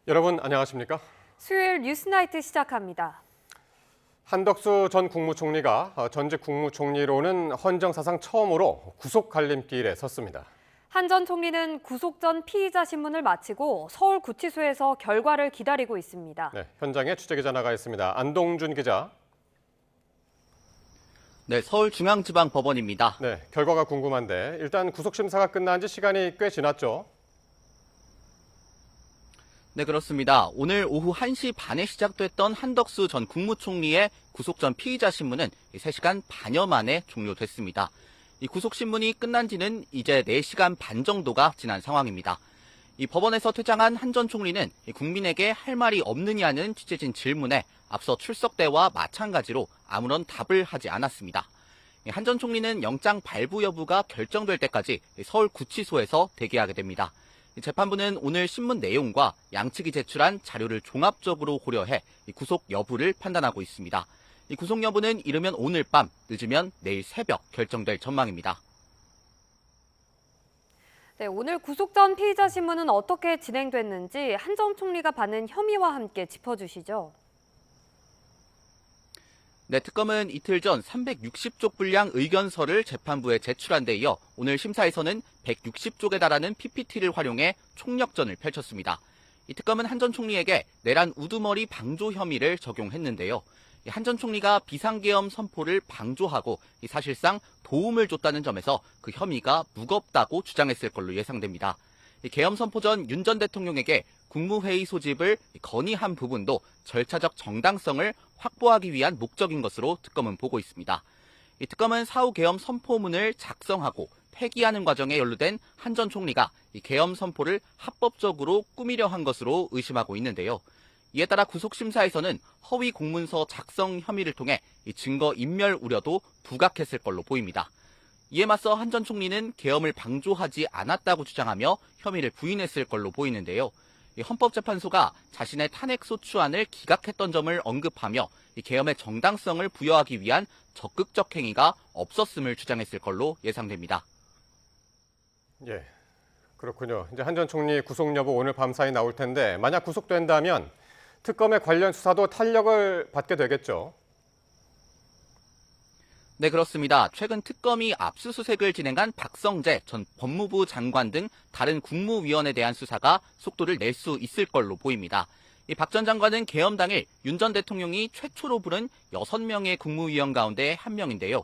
여러분 안녕하십니까? 수요일 뉴스나이트 시작합니다. 한덕수 전 국무총리가 전직 국무총리로는 헌정 사상 처음으로 구속 갈림길에 섰습니다. 한 전 총리는 구속 전 피의자 신문을 마치고 서울구치소에서 결과를 기다리고 있습니다. 네, 현장에 취재기자 나가 있습니다. 안동준 기자. 네, 서울중앙지방법원입니다. 네, 결과가 궁금한데 일단 구속심사가 끝난 지 시간이 꽤 지났죠? 네, 그렇습니다. 오늘 오후 1시 반에 시작됐던 한덕수 전 국무총리의 구속 전 피의자 신문은 3시간 반여 만에 종료됐습니다. 이 구속신문이 끝난 지는 이제 4시간 반 정도가 지난 상황입니다. 이 법원에서 퇴장한 한 전 총리는 국민에게 할 말이 없느냐는 취재진 질문에 앞서 출석 때와 마찬가지로 아무런 답을 하지 않았습니다. 한 전 총리는 영장 발부 여부가 결정될 때까지 서울구치소에서 대기하게 됩니다. 재판부는 오늘 신문 내용과 양측이 제출한 자료를 종합적으로 고려해 구속 여부를 판단하고 있습니다. 이 구속 여부는 이르면 오늘 밤, 늦으면 내일 새벽 결정될 전망입니다. 네, 오늘 구속 전 피의자 신문은 어떻게 진행됐는지 한 전 총리가 받는 혐의와 함께 짚어주시죠. 네, 특검은 이틀 전 360쪽 분량 의견서를 재판부에 제출한 데 이어 오늘 심사에서는 160쪽에 달하는 PPT를 활용해 총력전을 펼쳤습니다. 이 특검은 한 전 총리에게 내란 우두머리 방조 혐의를 적용했는데요. 한 전 총리가 비상계엄 선포를 방조하고 사실상 도움을 줬다는 점에서 그 혐의가 무겁다고 주장했을 걸로 예상됩니다. 계엄 선포 전 윤 전 대통령에게 국무회의 소집을 건의한 부분도 절차적 정당성을 확보하기 위한 목적인 것으로 특검은 보고 있습니다. 이 특검은 사후 계엄 선포문을 작성하고 폐기하는 과정에 연루된 한 전 총리가 이 계엄 선포를 합법적으로 꾸미려 한 것으로 의심하고 있는데요. 이에 따라 구속심사에서는 허위 공문서 작성 혐의를 통해 이 증거 인멸 우려도 부각했을 걸로 보입니다. 이에 맞서 한 전 총리는 계엄을 방조하지 않았다고 주장하며 혐의를 부인했을 걸로 보이는데요. 헌법재판소가 자신의 탄핵소추안을 기각했던 점을 언급하며 계엄의 정당성을 부여하기 위한 적극적 행위가 없었음을 주장했을 걸로 예상됩니다. 예, 그렇군요. 이제 한 전 총리 구속 여부 오늘 밤 사이 나올 텐데 만약 구속된다면 특검의 관련 수사도 탄력을 받게 되겠죠? 네, 그렇습니다. 최근 특검이 압수수색을 진행한 박성재 전 법무부 장관 등 다른 국무위원에 대한 수사가 속도를 낼 수 있을 걸로 보입니다. 이 박 전 장관은 계엄 당일 윤 전 대통령이 최초로 부른 6명의 국무위원 가운데 한 명인데요.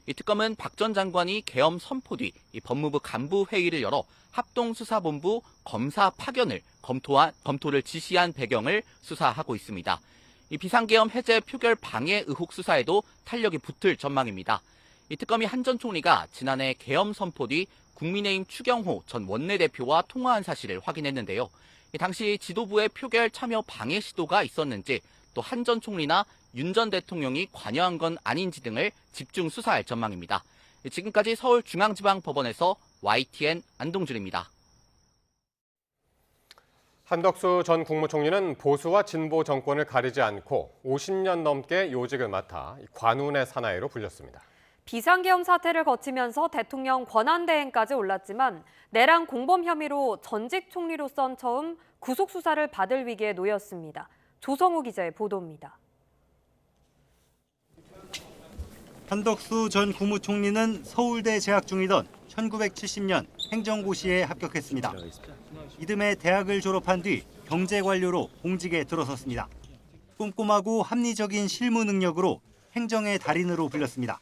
이 특검은 박 전 장관이 계엄 선포 뒤 이 법무부 간부 회의를 열어 합동수사본부 검사 파견을 검토를 지시한 배경을 수사하고 있습니다. 이 비상계엄 해제 표결 방해 의혹 수사에도 탄력이 붙을 전망입니다. 이 특검이 한 전 총리가 지난해 계엄 선포 뒤 국민의힘 추경호 전 원내대표와 통화한 사실을 확인했는데요. 당시 지도부의 표결 참여 방해 시도가 있었는지 또 한 전 총리나 윤 전 대통령이 관여한 건 아닌지 등을 집중 수사할 전망입니다. 지금까지 서울중앙지방법원에서 YTN 안동준입니다. 한덕수 전 국무총리는 보수와 진보 정권을 가리지 않고 50년 넘게 요직을 맡아 관운의 사나이로 불렸습니다. 비상계엄 사태를 거치면서 대통령 권한대행까지 올랐지만 내란 공범 혐의로 전직 총리로선 처음 구속 수사를 받을 위기에 놓였습니다. 조성우 기자의 보도입니다. 한덕수 전 국무총리는 서울대 재학 중이던 1970년 행정고시에 합격했습니다. 이듬해 대학을 졸업한 뒤 경제관료로 공직에 들어섰습니다. 꼼꼼하고 합리적인 실무 능력으로 행정의 달인으로 불렸습니다.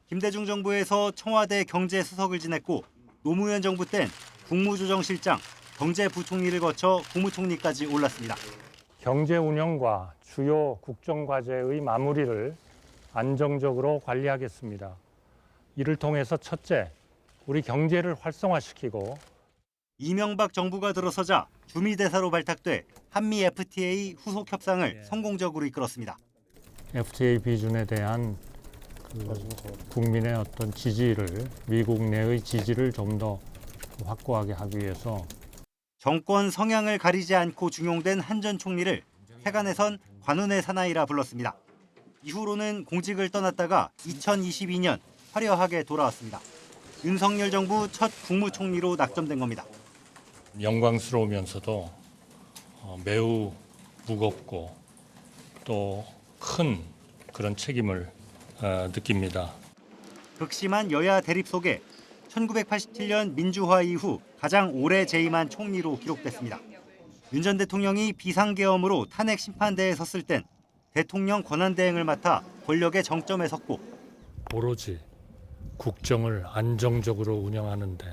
김대중 정부에서 청와대 경제수석을 지냈고 노무현 정부 땐 국무조정실장, 경제부총리를 거쳐 국무총리까지 올랐습니다. 경제 운영과 주요 국정과제의 마무리를 안정적으로 관리하겠습니다. 이를 통해서 첫째, 우리 경제를 활성화시키고 이명박 정부가 들어서자 주미대사로 발탁돼 한미 FTA 후속 협상을 성공적으로 이끌었습니다. FTA 비준에 대한 국민의 어떤 지지를, 미국 내의 지지를 좀 더 확고하게 하기 위해서 정권 성향을 가리지 않고 중용된 한 전 총리를 세간에선 관운의 사나이라 불렀습니다. 이후로는 공직을 떠났다가 2022년 화려하게 돌아왔습니다. 윤석열 정부 첫 국무총리로 낙점된 겁니다. 영광스러우면서도 매우 무겁고 또 큰 그런 책임을 느낍니다. 극심한 여야 대립 속에 1987년 민주화 이후 가장 오래 재임한 총리로 기록됐습니다. 윤 전 대통령이 비상계엄으로 탄핵 심판대에 섰을 땐 대통령 권한대행을 맡아 권력의 정점에 섰고 오로지 국정을 안정적으로 운영하는 데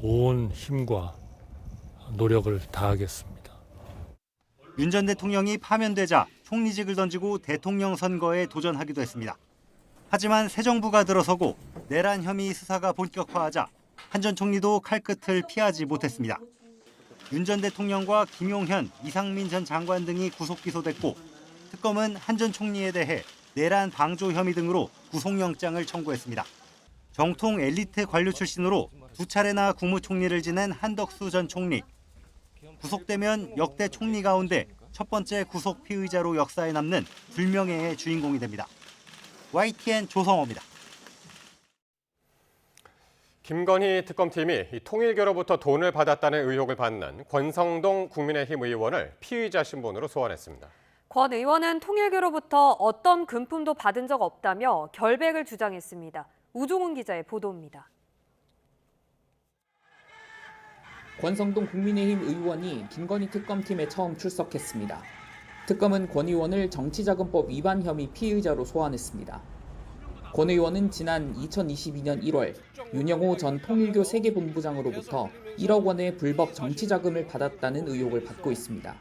온 힘과 노력을 다하겠습니다. 윤 전 대통령이 파면되자 총리직을 던지고 대통령 선거에 도전하기도 했습니다. 하지만 새 정부가 들어서고 내란 혐의 수사가 본격화하자 한 전 총리도 칼끝을 피하지 못했습니다. 윤 전 대통령과 김용현, 이상민 전 장관 등이 구속 기소됐고 특검은 한 전 총리에 대해 내란 방조 혐의 등으로 구속영장을 청구했습니다. 정통 엘리트 관료 출신으로 두 차례나 국무총리를 지낸 한덕수 전 총리. 구속되면 역대 총리 가운데 첫 번째 구속 피의자로 역사에 남는 불명예의 주인공이 됩니다. YTN 조성호입니다. 김건희 특검팀이 이 통일교로부터 돈을 받았다는 의혹을 받는 권성동 국민의힘 의원을 피의자 신분으로 소환했습니다. 권 의원은 통일교로부터 어떤 금품도 받은 적 없다며 결백을 주장했습니다. 우종훈 기자의 보도입니다. 권성동 국민의힘 의원이 김건희 특검팀에 처음 출석했습니다. 특검은 권 의원을 정치자금법 위반 혐의 피의자로 소환했습니다. 권 의원은 지난 2022년 1월 윤영호 전 통일교 세계본부장으로부터 1억 원의 불법 정치자금을 받았다는 의혹을 받고 있습니다.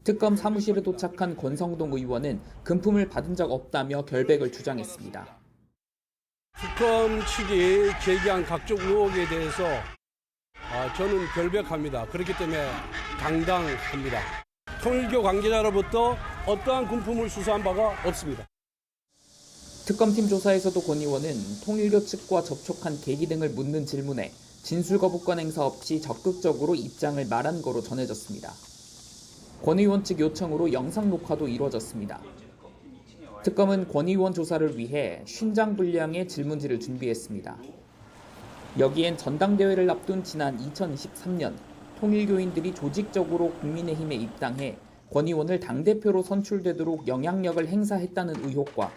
특검 사무실에 도착한 권성동 의원은 금품을 받은 적 없다며 결백을 주장했습니다. 특검 측이 제기한 각종 의혹에 대해서 저는 결백합니다. 그렇기 때문에 당당합니다. 통일교 관계자로부터 어떠한 금품을 수사한 바가 없습니다. 특검팀 조사에서도 권 의원은 통일교 측과 접촉한 계기 등을 묻는 질문에 진술거부권 행사 없이 적극적으로 입장을 말한 거로 전해졌습니다. 권 의원 측 요청으로 영상 녹화도 이루어졌습니다. 특검은 권 의원 조사를 위해 50장 분량의 질문지를 준비했습니다. 여기엔 전당대회를 앞둔 지난 2023년 통일교인들이 조직적으로 국민의힘에 입당해 권 의원을 당대표로 선출되도록 영향력을 행사했다는 의혹과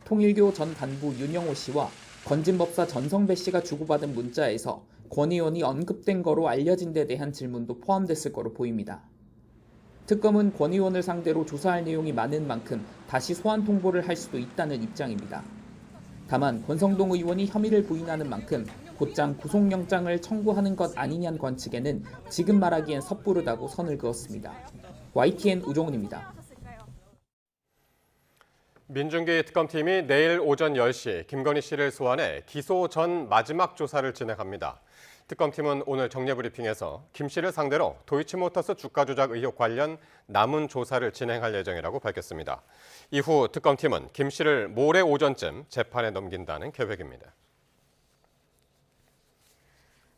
통일교 전 간부 윤영호 씨와 건진법사 전성배 씨가 주고받은 문자에서 권 의원이 언급된 거로 알려진 데 대한 질문도 포함됐을 거로 보입니다. 특검은 권 의원을 상대로 조사할 내용이 많은 만큼 다시 소환 통보를 할 수도 있다는 입장입니다. 다만 권성동 의원이 혐의를 부인하는 만큼 곧장 구속영장을 청구하는 것 아니냐는 관측에는 지금 말하기엔 섣부르다고 선을 그었습니다. YTN 우종훈입니다. 민중기 특검팀이 내일 오전 10시 김건희 씨를 소환해 기소 전 마지막 조사를 진행합니다. 특검팀은 오늘 정례브리핑에서 김 씨를 상대로 도이치모터스 주가 조작 의혹 관련 남은 조사를 진행할 예정이라고 밝혔습니다. 이후 특검팀은 김 씨를 모레 오전쯤 재판에 넘긴다는 계획입니다.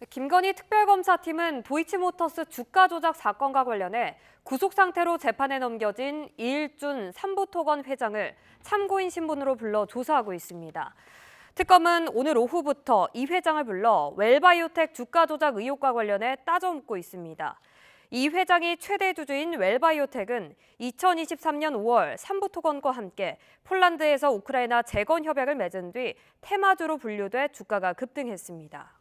김건희 특별검사팀은 도이치모터스 주가 조작 사건과 관련해 구속 상태로 재판에 넘겨진 이일준 삼부토건 회장을 참고인 신분으로 불러 조사하고 있습니다. 특검은 오늘 오후부터 이 회장을 불러 웰바이오텍 주가 조작 의혹과 관련해 따져묻고 있습니다. 이 회장이 최대 주주인 웰바이오텍은 2023년 5월 삼부토건과 함께 폴란드에서 우크라이나 재건 협약을 맺은 뒤 테마주로 분류돼 주가가 급등했습니다.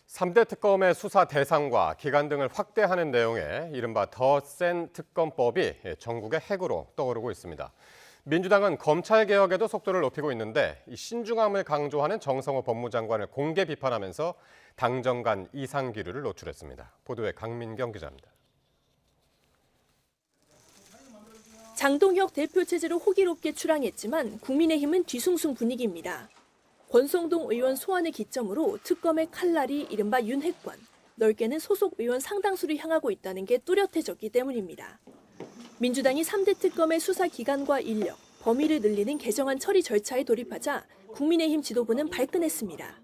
3대 특검의 수사 대상과 기간 등을 확대하는 내용의 이른바 더 센 특검법이 전국의 핵으로 떠오르고 있습니다. 민주당은 검찰개혁에도 속도를 높이고 있는데 이 신중함을 강조하는 정성호 법무장관을 공개 비판하면서 당정 간 이상기류를 노출했습니다. 보도에 강민경 기자입니다. 장동혁 대표 체제로 호기롭게 출항했지만 국민의힘은 뒤숭숭 분위기입니다. 권성동 의원 소환을 기점으로 특검의 칼날이 이른바 윤핵관, 넓게는 소속 의원 상당수를 향하고 있다는 게 뚜렷해졌기 때문입니다. 민주당이 3대 특검의 수사 기간과 인력, 범위를 늘리는 개정안 처리 절차에 돌입하자 국민의힘 지도부는 발끈했습니다.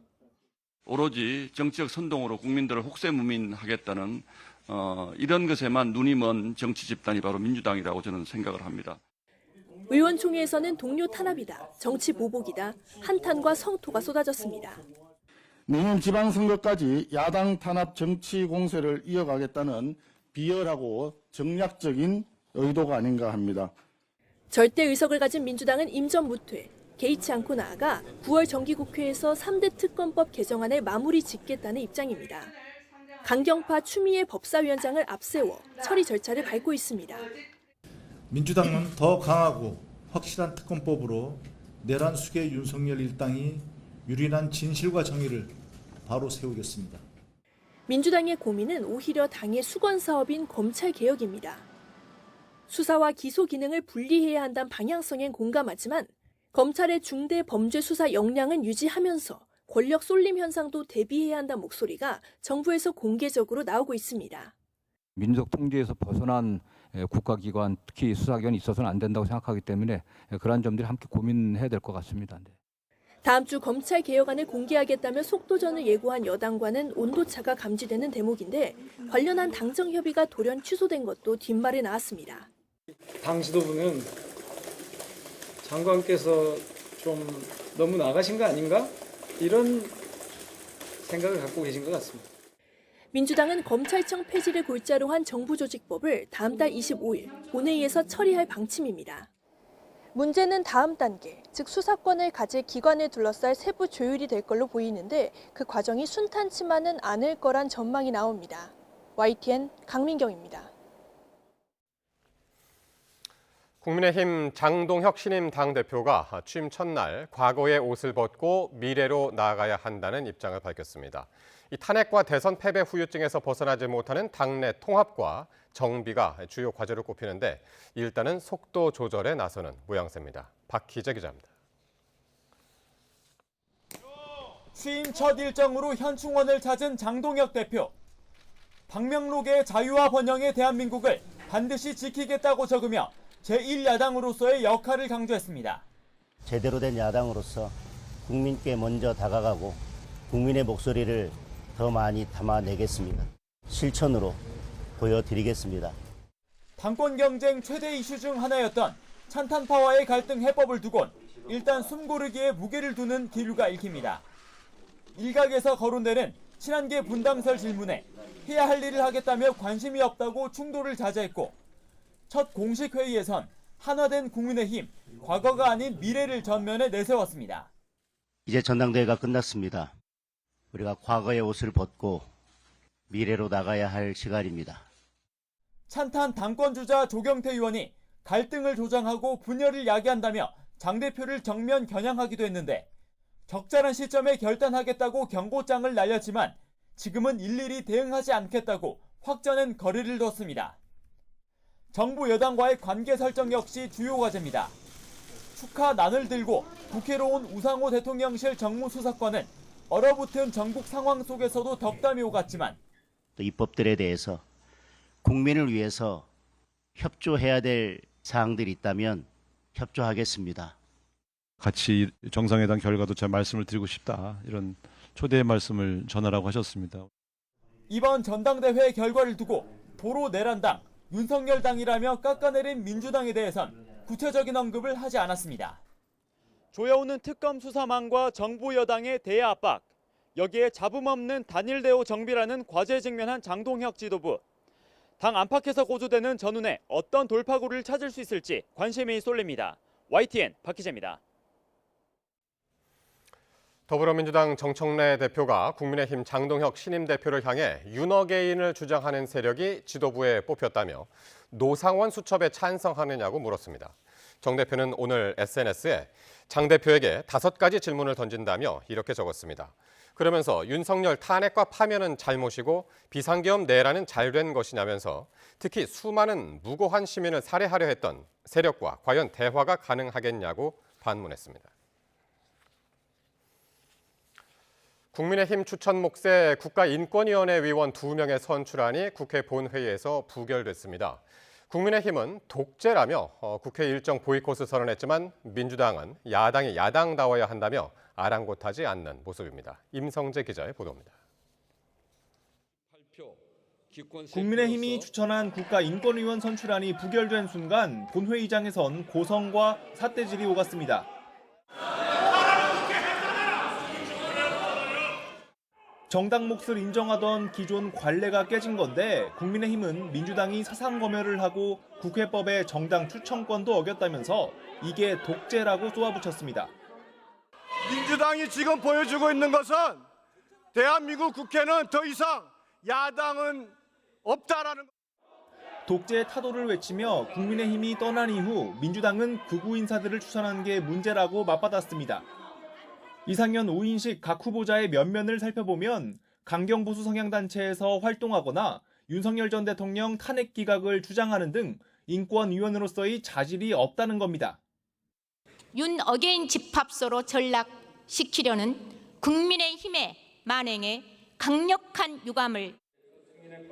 오로지 정치적 선동으로 국민들을 혹세무민하겠다는 이런 것에만 눈이 먼 정치 집단이 바로 민주당이라고 저는 생각을 합니다. 의원총회에서는 동료 탄압이다, 정치 보복이다, 한탄과 성토가 쏟아졌습니다. 내년 지방선거까지 야당 탄압 정치 공세를 이어가겠다는 비열하고 정략적인 의도가 아닌가 합니다. 절대 의석을 가진 민주당은 임전무퇴, 개의치 않고 나아가 9월 정기국회에서 3대 특검법 개정안을 마무리 짓겠다는 입장입니다. 강경파 추미애 법사위원장을 앞세워 처리 절차를 밟고 있습니다. 민주당은 더 강하고 확실한 특검법으로 내란 수계 윤석열 일당이 유린한 진실과 정의를 바로 세우겠습니다. 민주당의 고민은 오히려 당의 수건 사업인 검찰 개혁입니다. 수사와 기소 기능을 분리해야 한다는 방향성엔 공감하지만 검찰의 중대 범죄 수사 역량은 유지하면서 권력 쏠림 현상도 대비해야 한다는 목소리가 정부에서 공개적으로 나오고 있습니다. 민족 통제에서 벗어난 국가기관, 특히 수사기관이 있어서는 안 된다고 생각하기 때문에 그러한 점들이 함께 고민해야 될 것 같습니다. 다음 주 검찰 개혁안을 공개하겠다며 속도전을 예고한 여당과는 온도차가 감지되는 대목인데 관련한 당정 협의가 돌연 취소된 것도 뒷말에 나왔습니다. 당 지도부는 장관께서 좀 너무 나가신 거 아닌가? 이런 생각을 갖고 계신 것 같습니다. 민주당은 검찰청 폐지를 골자로 한 정부조직법을 다음 달 25일 본회의에서 처리할 방침입니다. 문제는 다음 단계, 즉 수사권을 가질 기관을 둘러쌀 세부 조율이 될 걸로 보이는데 그 과정이 순탄치만은 않을 거란 전망이 나옵니다. YTN 강민경입니다. 국민의힘 장동혁 신임 당대표가 취임 첫날 과거의 옷을 벗고 미래로 나아가야 한다는 입장을 밝혔습니다. 이 탄핵과 대선 패배 후유증에서 벗어나지 못하는 당내 통합과 정비가 주요 과제로 꼽히는데 일단은 속도 조절에 나서는 모양새입니다. 박희재 기자입니다. 취임 첫 일정으로 현충원을 찾은 장동혁 대표. 박명록의 자유와 번영의 대한민국을 반드시 지키겠다고 적으며 제1야당으로서의 역할을 강조했습니다. 제대로 된 야당으로서 국민께 먼저 다가가고 국민의 목소리를 더 많이 담아내겠습니다. 실천으로 보여드리겠습니다. 당권 경쟁 최대 이슈 중 하나였던 찬탄파와의 갈등 해법을 두곤 일단 숨고르기에 무게를 두는 기류가 읽힙니다. 일각에서 거론되는 친한계 분당설 질문에 해야 할 일을 하겠다며 관심이 없다고 충돌을 자제했고 첫 공식 회의에선 한화된 국민의힘, 과거가 아닌 미래를 전면에 내세웠습니다. 이제 전당대회가 끝났습니다. 우리가 과거의 옷을 벗고 미래로 나가야 할 시간입니다. 찬탄 당권주자 조경태 의원이 갈등을 조장하고 분열을 야기한다며 장 대표를 정면 겨냥하기도 했는데 적절한 시점에 결단하겠다고 경고장을 날렸지만 지금은 일일이 대응하지 않겠다고 확전엔 거리를 뒀습니다. 정부 여당과의 관계 설정 역시 주요 과제입니다. 축하 난을 들고 국회로 온 우상호 대통령실 정무수석관은 얼어붙은 전국 상황 속에서도 덕담이 오갔지만 또 입법들에 대해서 국민을 위해서 협조해야 될 사항들이 있다면 협조하겠습니다. 같이 정상회담 결과도 잘 말씀을 드리고 싶다. 이런 초대의 말씀을 전하라고 하셨습니다. 이번 전당대회 결과를 두고 도로 내란당, 윤석열당이라며 깎아내린 민주당에 대해선 구체적인 언급을 하지 않았습니다. 조여오는 특검 수사망과 정부 여당의 대야 압박, 여기에 잡음 없는 단일 대우 정비라는 과제에 직면한 장동혁 지도부. 당 안팎에서 고조되는 전운에 어떤 돌파구를 찾을 수 있을지 관심이 쏠립니다. YTN 박희재입니다. 더불어민주당 정청래 대표가 국민의힘 장동혁 신임 대표를 향해 윤어게인을 주장하는 세력이 지도부에 뽑혔다며 노상원 수첩에 찬성하느냐고 물었습니다. 정 대표는 오늘 SNS에 장 대표에게 5가지 질문을 던진다며 이렇게 적었습니다. 그러면서 윤석열 탄핵과 파면은 잘못이고 비상계엄 내란은 잘된 것이냐면서 특히 수많은 무고한 시민을 살해하려 했던 세력과 과연 대화가 가능하겠냐고 반문했습니다. 국민의힘 추천 몫의 국가인권위원회 위원 2명의 선출안이 국회 본회의에서 부결됐습니다. 국민의힘은 독재라며 국회 일정 보이콧을 선언했지만 민주당은 야당이 야당다워야 한다며 아랑곳하지 않는 모습입니다. 임성재 기자의 보도입니다. 국민의힘이 추천한 국가인권위원 선출안이 부결된 순간 본회의장에선 고성과 삿대질이 오갔습니다. 정당 몫을 인정하던 기존 관례가 깨진 건데 국민의힘은 민주당이 사상 검열을 하고 국회법의 정당 추천권도 어겼다면서 이게 독재라고 쏘아붙였습니다. 민주당이 지금 보여주고 있는 것은 대한민국 국회는 더 이상 야당은 없다라는 독재의 타도를 외치며 국민의힘이 떠난 이후 민주당은 극우 인사들을 추천한 게 문제라고 맞받았습니다. 이상현, 오인식 각 후보자의 면면을 살펴보면 강경보수 성향단체에서 활동하거나 윤석열 전 대통령 탄핵 기각을 주장하는 등 인권위원으로서의 자질이 없다는 겁니다. 윤 어게인 집합소로 전락시키려는 국민의힘의 만행에 강력한 유감을.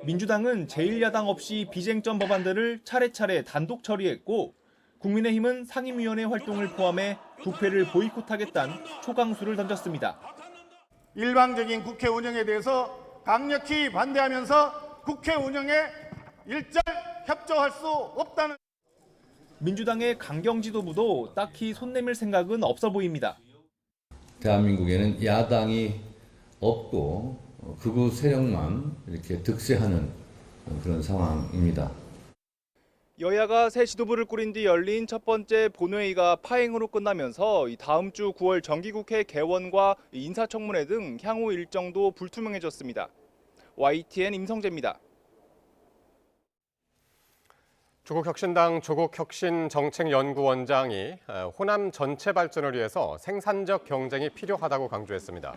민주당은 제1야당 없이 비쟁점 법안들을 차례차례 단독 처리했고 국민의힘은 상임위원회 활동을 포함해 부패를 보이콧하겠다는 초강수를 던졌습니다. 일방적인 국회 운영에 대해서 강력히 반대하면서 국회 운영에 일절 협조할 수 없다는. 민주당의 강경 지도부도 딱히 손 내밀 생각은 없어 보입니다. 대한민국에는 야당이 없고 극우 세력만 이렇게 득세하는 그런 상황입니다. 여야가 새 지도부를 꾸린 뒤 열린 첫 번째 본회의가 파행으로 끝나면서 다음 주 9월 정기국회 개원과 인사청문회 등 향후 일정도 불투명해졌습니다. YTN 임성재입니다. 조국혁신당 조국혁신정책연구원장이 호남 전체 발전을 위해서 생산적 경쟁이 필요하다고 강조했습니다.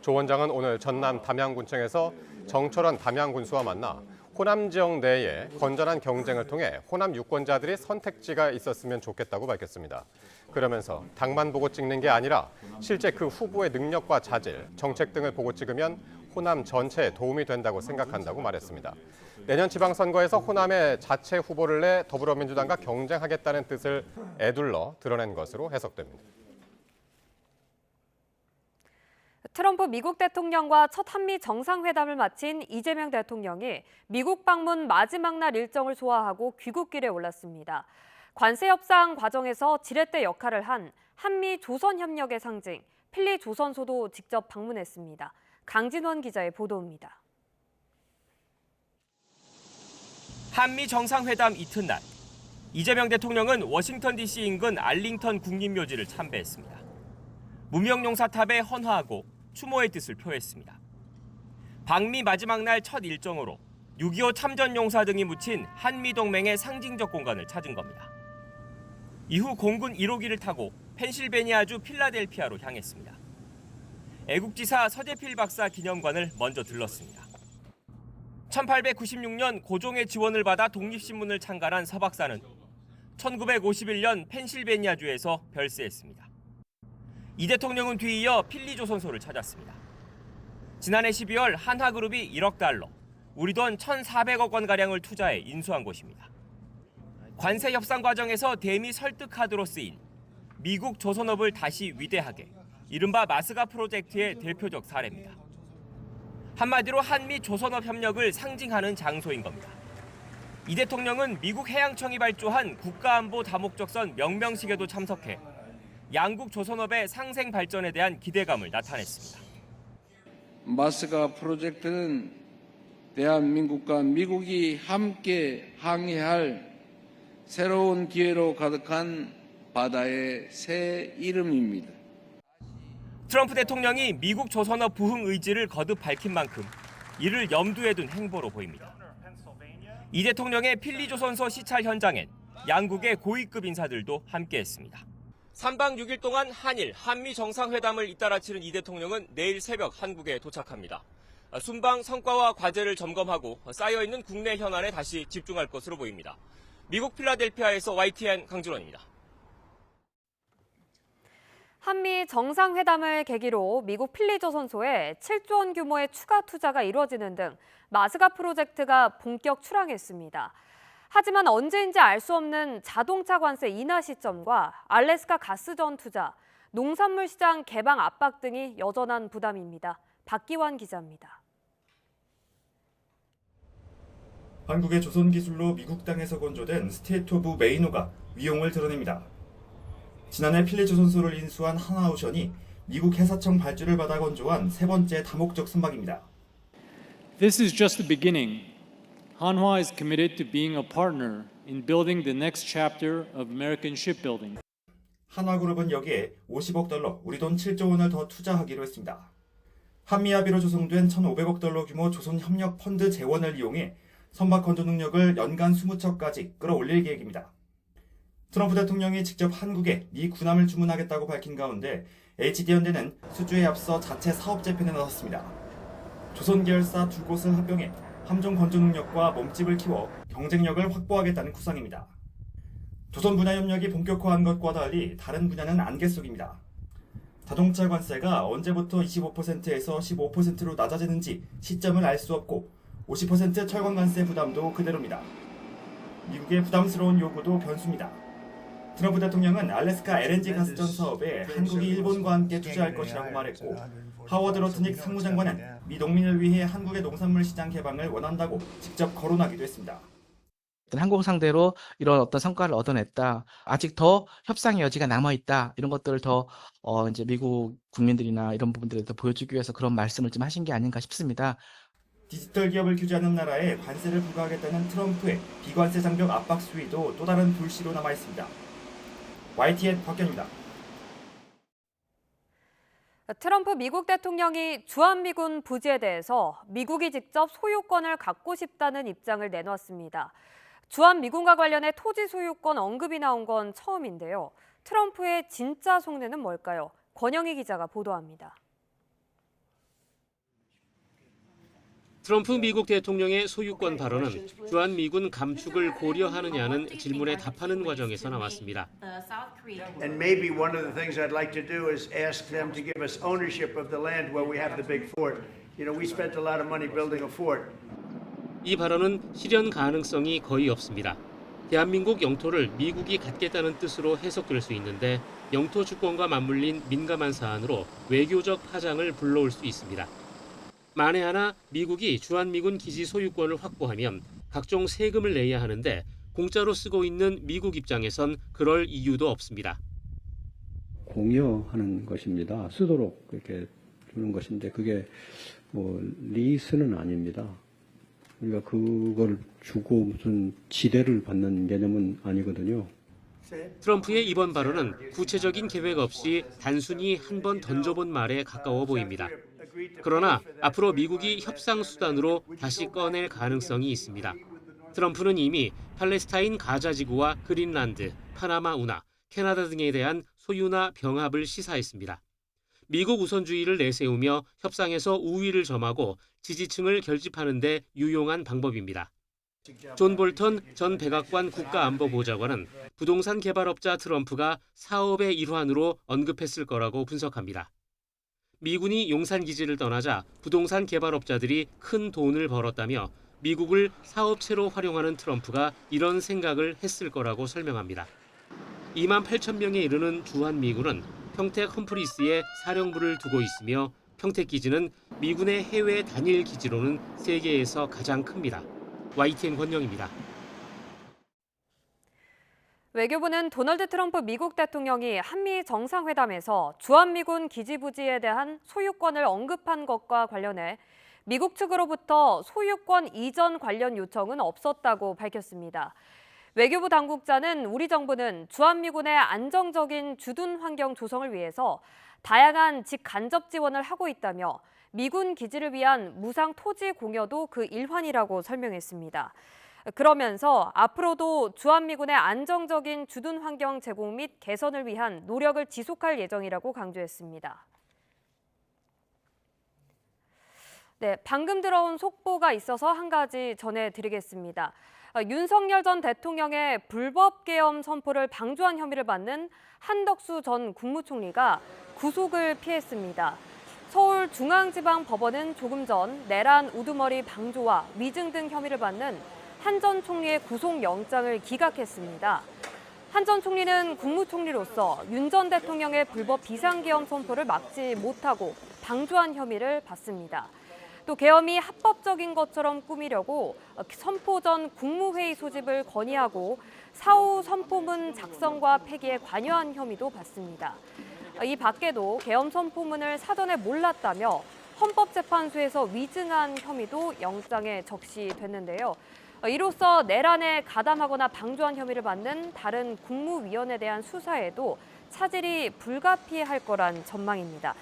조 원장은 오늘 전남 담양군청에서 정철원 담양군수와 만나 호남 지역 내에 건전한 경쟁을 통해 호남 유권자들이 선택지가 있었으면 좋겠다고 밝혔습니다. 그러면서 당만 보고 찍는 게 아니라 실제 그 후보의 능력과 자질, 정책 등을 보고 찍으면 호남 전체에 도움이 된다고 생각한다고 말했습니다. 내년 지방선거에서 호남의 자체 후보를 내 더불어민주당과 경쟁하겠다는 뜻을 에둘러 드러낸 것으로 해석됩니다. 트럼프 미국 대통령과 첫 한미 정상회담을 마친 이재명 대통령이 미국 방문 마지막 날 일정을 소화하고 귀국길에 올랐습니다. 관세 협상 과정에서 지렛대 역할을 한 한미 조선협력의 상징 필리 조선소도 직접 방문했습니다. 강진원 기자의 보도입니다. 한미 정상회담 이튿날, 이재명 대통령은 워싱턴 DC 인근 알링턴 국립묘지를 참배했습니다. 무명용사탑에 헌화하고 추모의 뜻을 표했습니다. 방미 마지막 날 첫 일정으로 6.25 참전용사 등이 묻힌 한미동맹의 상징적 공간을 찾은 겁니다. 이후 공군 1호기를 타고 펜실베니아주 필라델피아로 향했습니다. 애국지사 서재필 박사 기념관을 먼저 들렀습니다. 1896년 고종의 지원을 받아 독립신문을 창간한 서 박사는 1951년 펜실베니아주에서 별세했습니다. 이 대통령은 뒤이어 필리 조선소를 찾았습니다. 지난해 12월 한화그룹이 1억 달러, 우리 돈 1,400억 원가량을 투자해 인수한 곳입니다. 관세 협상 과정에서 대미 설득 카드로 쓰인 미국 조선업을 다시 위대하게, 이른바 마스가 프로젝트의 대표적 사례입니다. 한마디로 한미 조선업 협력을 상징하는 장소인 겁니다. 이 대통령은 미국 해양청이 발주한 국가안보 다목적선 명명식에도 참석해 양국 조선업의 상생 발전에 대한 기대감을 나타냈습니다. 마스가 프로젝트는 대한민국과 미국이 함께 항해할 새로운 기회로 가득한 바다의 새 이름입니다. 트럼프 대통령이 미국 조선업 부흥 의지를 거듭 밝힌 만큼 이를 염두에 둔 행보로 보입니다. 이 대통령의 필리조선소 시찰 현장엔 양국의 고위급 인사들도 함께했습니다. 3박 6일 동안 한일, 한미 정상회담을 잇따라 치른 이 대통령은 내일 새벽 한국에 도착합니다. 순방 성과와 과제를 점검하고 쌓여있는 국내 현안에 다시 집중할 것으로 보입니다. 미국 필라델피아에서 YTN 강준원입니다. 한미 정상회담을 계기로 미국 필리조선소에 7조 원 규모의 추가 투자가 이루어지는 등 마스가 프로젝트가 본격 출항했습니다. 하지만 언제인지 알 수 없는 자동차 관세 인하 시점과 알래스카 가스전 투자, 농산물 시장 개방 압박 등이 여전한 부담입니다. 박기환 기자입니다. 한국의 조선 기술로 미국 땅에서 건조된 스테이트 오브 메이노가 위용을 드러냅니다. 지난해 필리조선소를 인수한 하나오션이 미국 해사청 발주를 받아 건조한 세 번째 다목적 선박입니다. This is just the beginning. Hanwha is committed to being a partner in building the next chapter of American shipbuilding. 한화그룹은 여기에 50억 달러, 우리 돈 7조 원을 더 투자하기로 했습니다. 한미 합의로 조성된 1,500억 달러 규모 조선협력 펀드 재원을 이용해 선박 건조 능력을 연간 20척까지 끌어올릴 계획입니다. 트럼프 대통령이 직접 한국에 미 군함을 주문하겠다고 밝힌 가운데 HD현대는 수주에 앞서 자체 사업 재편에 나섰습니다. 조선 계열사 두 곳을 합병해 함정 건조 능력과 몸집을 키워 경쟁력을 확보하겠다는 구상입니다. 조선 분야 협력이 본격화한 것과 달리 다른 분야는 안개 속입니다. 자동차 관세가 언제부터 25%에서 15%로 낮아지는지 시점을 알 수 없고 50% 철강 관세 부담도 그대로입니다. 미국의 부담스러운 요구도 변수입니다. 트럼프 대통령은 알래스카 LNG 가스전 사업에 한국이 일본과 함께 투자할 것이라고 말했고 하워드 로트닉 상무장관은 미 농민을 위해 한국의 농산물 시장 개방을 원한다고 직접 거론하기도 했습니다. 한국 상대로 이런 어떤 성과를 얻어냈다. 아직 더 협상의 여지가 남아있다. 이런 것들을 더 이제 미국 국민들이나 이런 부분들에 더 보여주기 위해서 그런 말씀을 좀 하신 게 아닌가 싶습니다. 디지털 기업을 규제하는 나라에 관세를 부과하겠다는 트럼프의 비관세 장벽 압박 수위도 또 다른 불씨로 남아있습니다. YTN 박현입니다. 트럼프 미국 대통령이 주한미군 부지에 대해서 미국이 직접 소유권을 갖고 싶다는 입장을 내놓았습니다. 주한미군과 관련해 토지 소유권 언급이 나온 건 처음인데요. 트럼프의 진짜 속내는 뭘까요? 권영희 기자가 보도합니다. 트럼프 미국 대통령의 소유권 발언은 주한미군 감축을 고려하느냐는 질문에 답하는 과정에서 나왔습니다. And maybe one of the things I'd like to do is ask them to give us ownership of the land where we have the big fort. You know, we spent a lot of money building a fort. 이 발언은 실현 가능성이 거의 없습니다. 대한민국 영토를 미국이 갖겠다는 뜻으로 해석될 수 있는데 영토 주권과 맞물린 민감한 사안으로 외교적 파장을 불러올 수 있습니다. 만에 하나 미국이 주한미군 기지 소유권을 확보하면 각종 세금을 내야 하는데 공짜로 쓰고 있는 미국 입장에선 그럴 이유도 없습니다. 공여하는 것입니다. 쓰도록 이렇게 주는 것인데 그게 뭐 리스는 아닙니다. 우리가 그걸 주고 무슨 지대를 받는 개념은 아니거든요. 트럼프의 이번 발언은 구체적인 계획 없이 단순히 한번 던져본 말에 가까워 보입니다. 그러나 앞으로 미국이 협상 수단으로 다시 꺼낼 가능성이 있습니다. 트럼프는 이미 팔레스타인 가자 지구와 그린란드, 파나마 운하, 캐나다 등에 대한 소유나 병합을 시사했습니다. 미국 우선주의를 내세우며 협상에서 우위를 점하고 지지층을 결집하는 데 유용한 방법입니다. 존 볼턴 전 백악관 국가안보보좌관은 부동산 개발업자 트럼프가 사업의 일환으로 언급했을 거라고 분석합니다. 미군이 용산 기지를 떠나자 부동산 개발업자들이 큰 돈을 벌었다며 미국을 사업체로 활용하는 트럼프가 이런 생각을 했을 거라고 설명합니다. 2만 8천 명에 이르는 주한미군은 평택 험프리스에 사령부를 두고 있으며 평택 기지는 미군의 해외 단일 기지로는 세계에서 가장 큽니다. YTN 권영입니다. 외교부는 도널드 트럼프 미국 대통령이 한미 정상회담에서 주한미군 기지부지에 대한 소유권을 언급한 것과 관련해 미국 측으로부터 소유권 이전 관련 요청은 없었다고 밝혔습니다. 외교부 당국자는 우리 정부는 주한미군의 안정적인 주둔 환경 조성을 위해서 다양한 직간접 지원을 하고 있다며 미군 기지를 위한 무상 토지 공여도 그 일환이라고 설명했습니다. 그러면서 앞으로도 주한미군의 안정적인 주둔 환경 제공 및 개선을 위한 노력을 지속할 예정이라고 강조했습니다. 네, 방금 들어온 속보가 있어서 한 가지 전해드리겠습니다. 윤석열 전 대통령의 불법 계엄 선포를 방조한 혐의를 받는 한덕수 전 국무총리가 구속을 피했습니다. 서울중앙지방법원은 조금 전 내란 우두머리 방조와 위증 등 혐의를 받는 한 전 총리의 구속영장을 기각했습니다. 한 전 총리는 국무총리로서 윤 전 대통령의 불법 비상계엄 선포를 막지 못하고 방조한 혐의를 받습니다. 또 계엄이 합법적인 것처럼 꾸미려고 선포 전 국무회의 소집을 건의하고 사후 선포문 작성과 폐기에 관여한 혐의도 받습니다. 이 밖에도 계엄 선포문을 사전에 몰랐다며 헌법재판소에서 위증한 혐의도 영장에 적시됐는데요. 이로써 내란에 가담하거나 방조한 혐의를 받는 다른 국무위원에 대한 수사에도 차질이 불가피할 거란 전망입니다.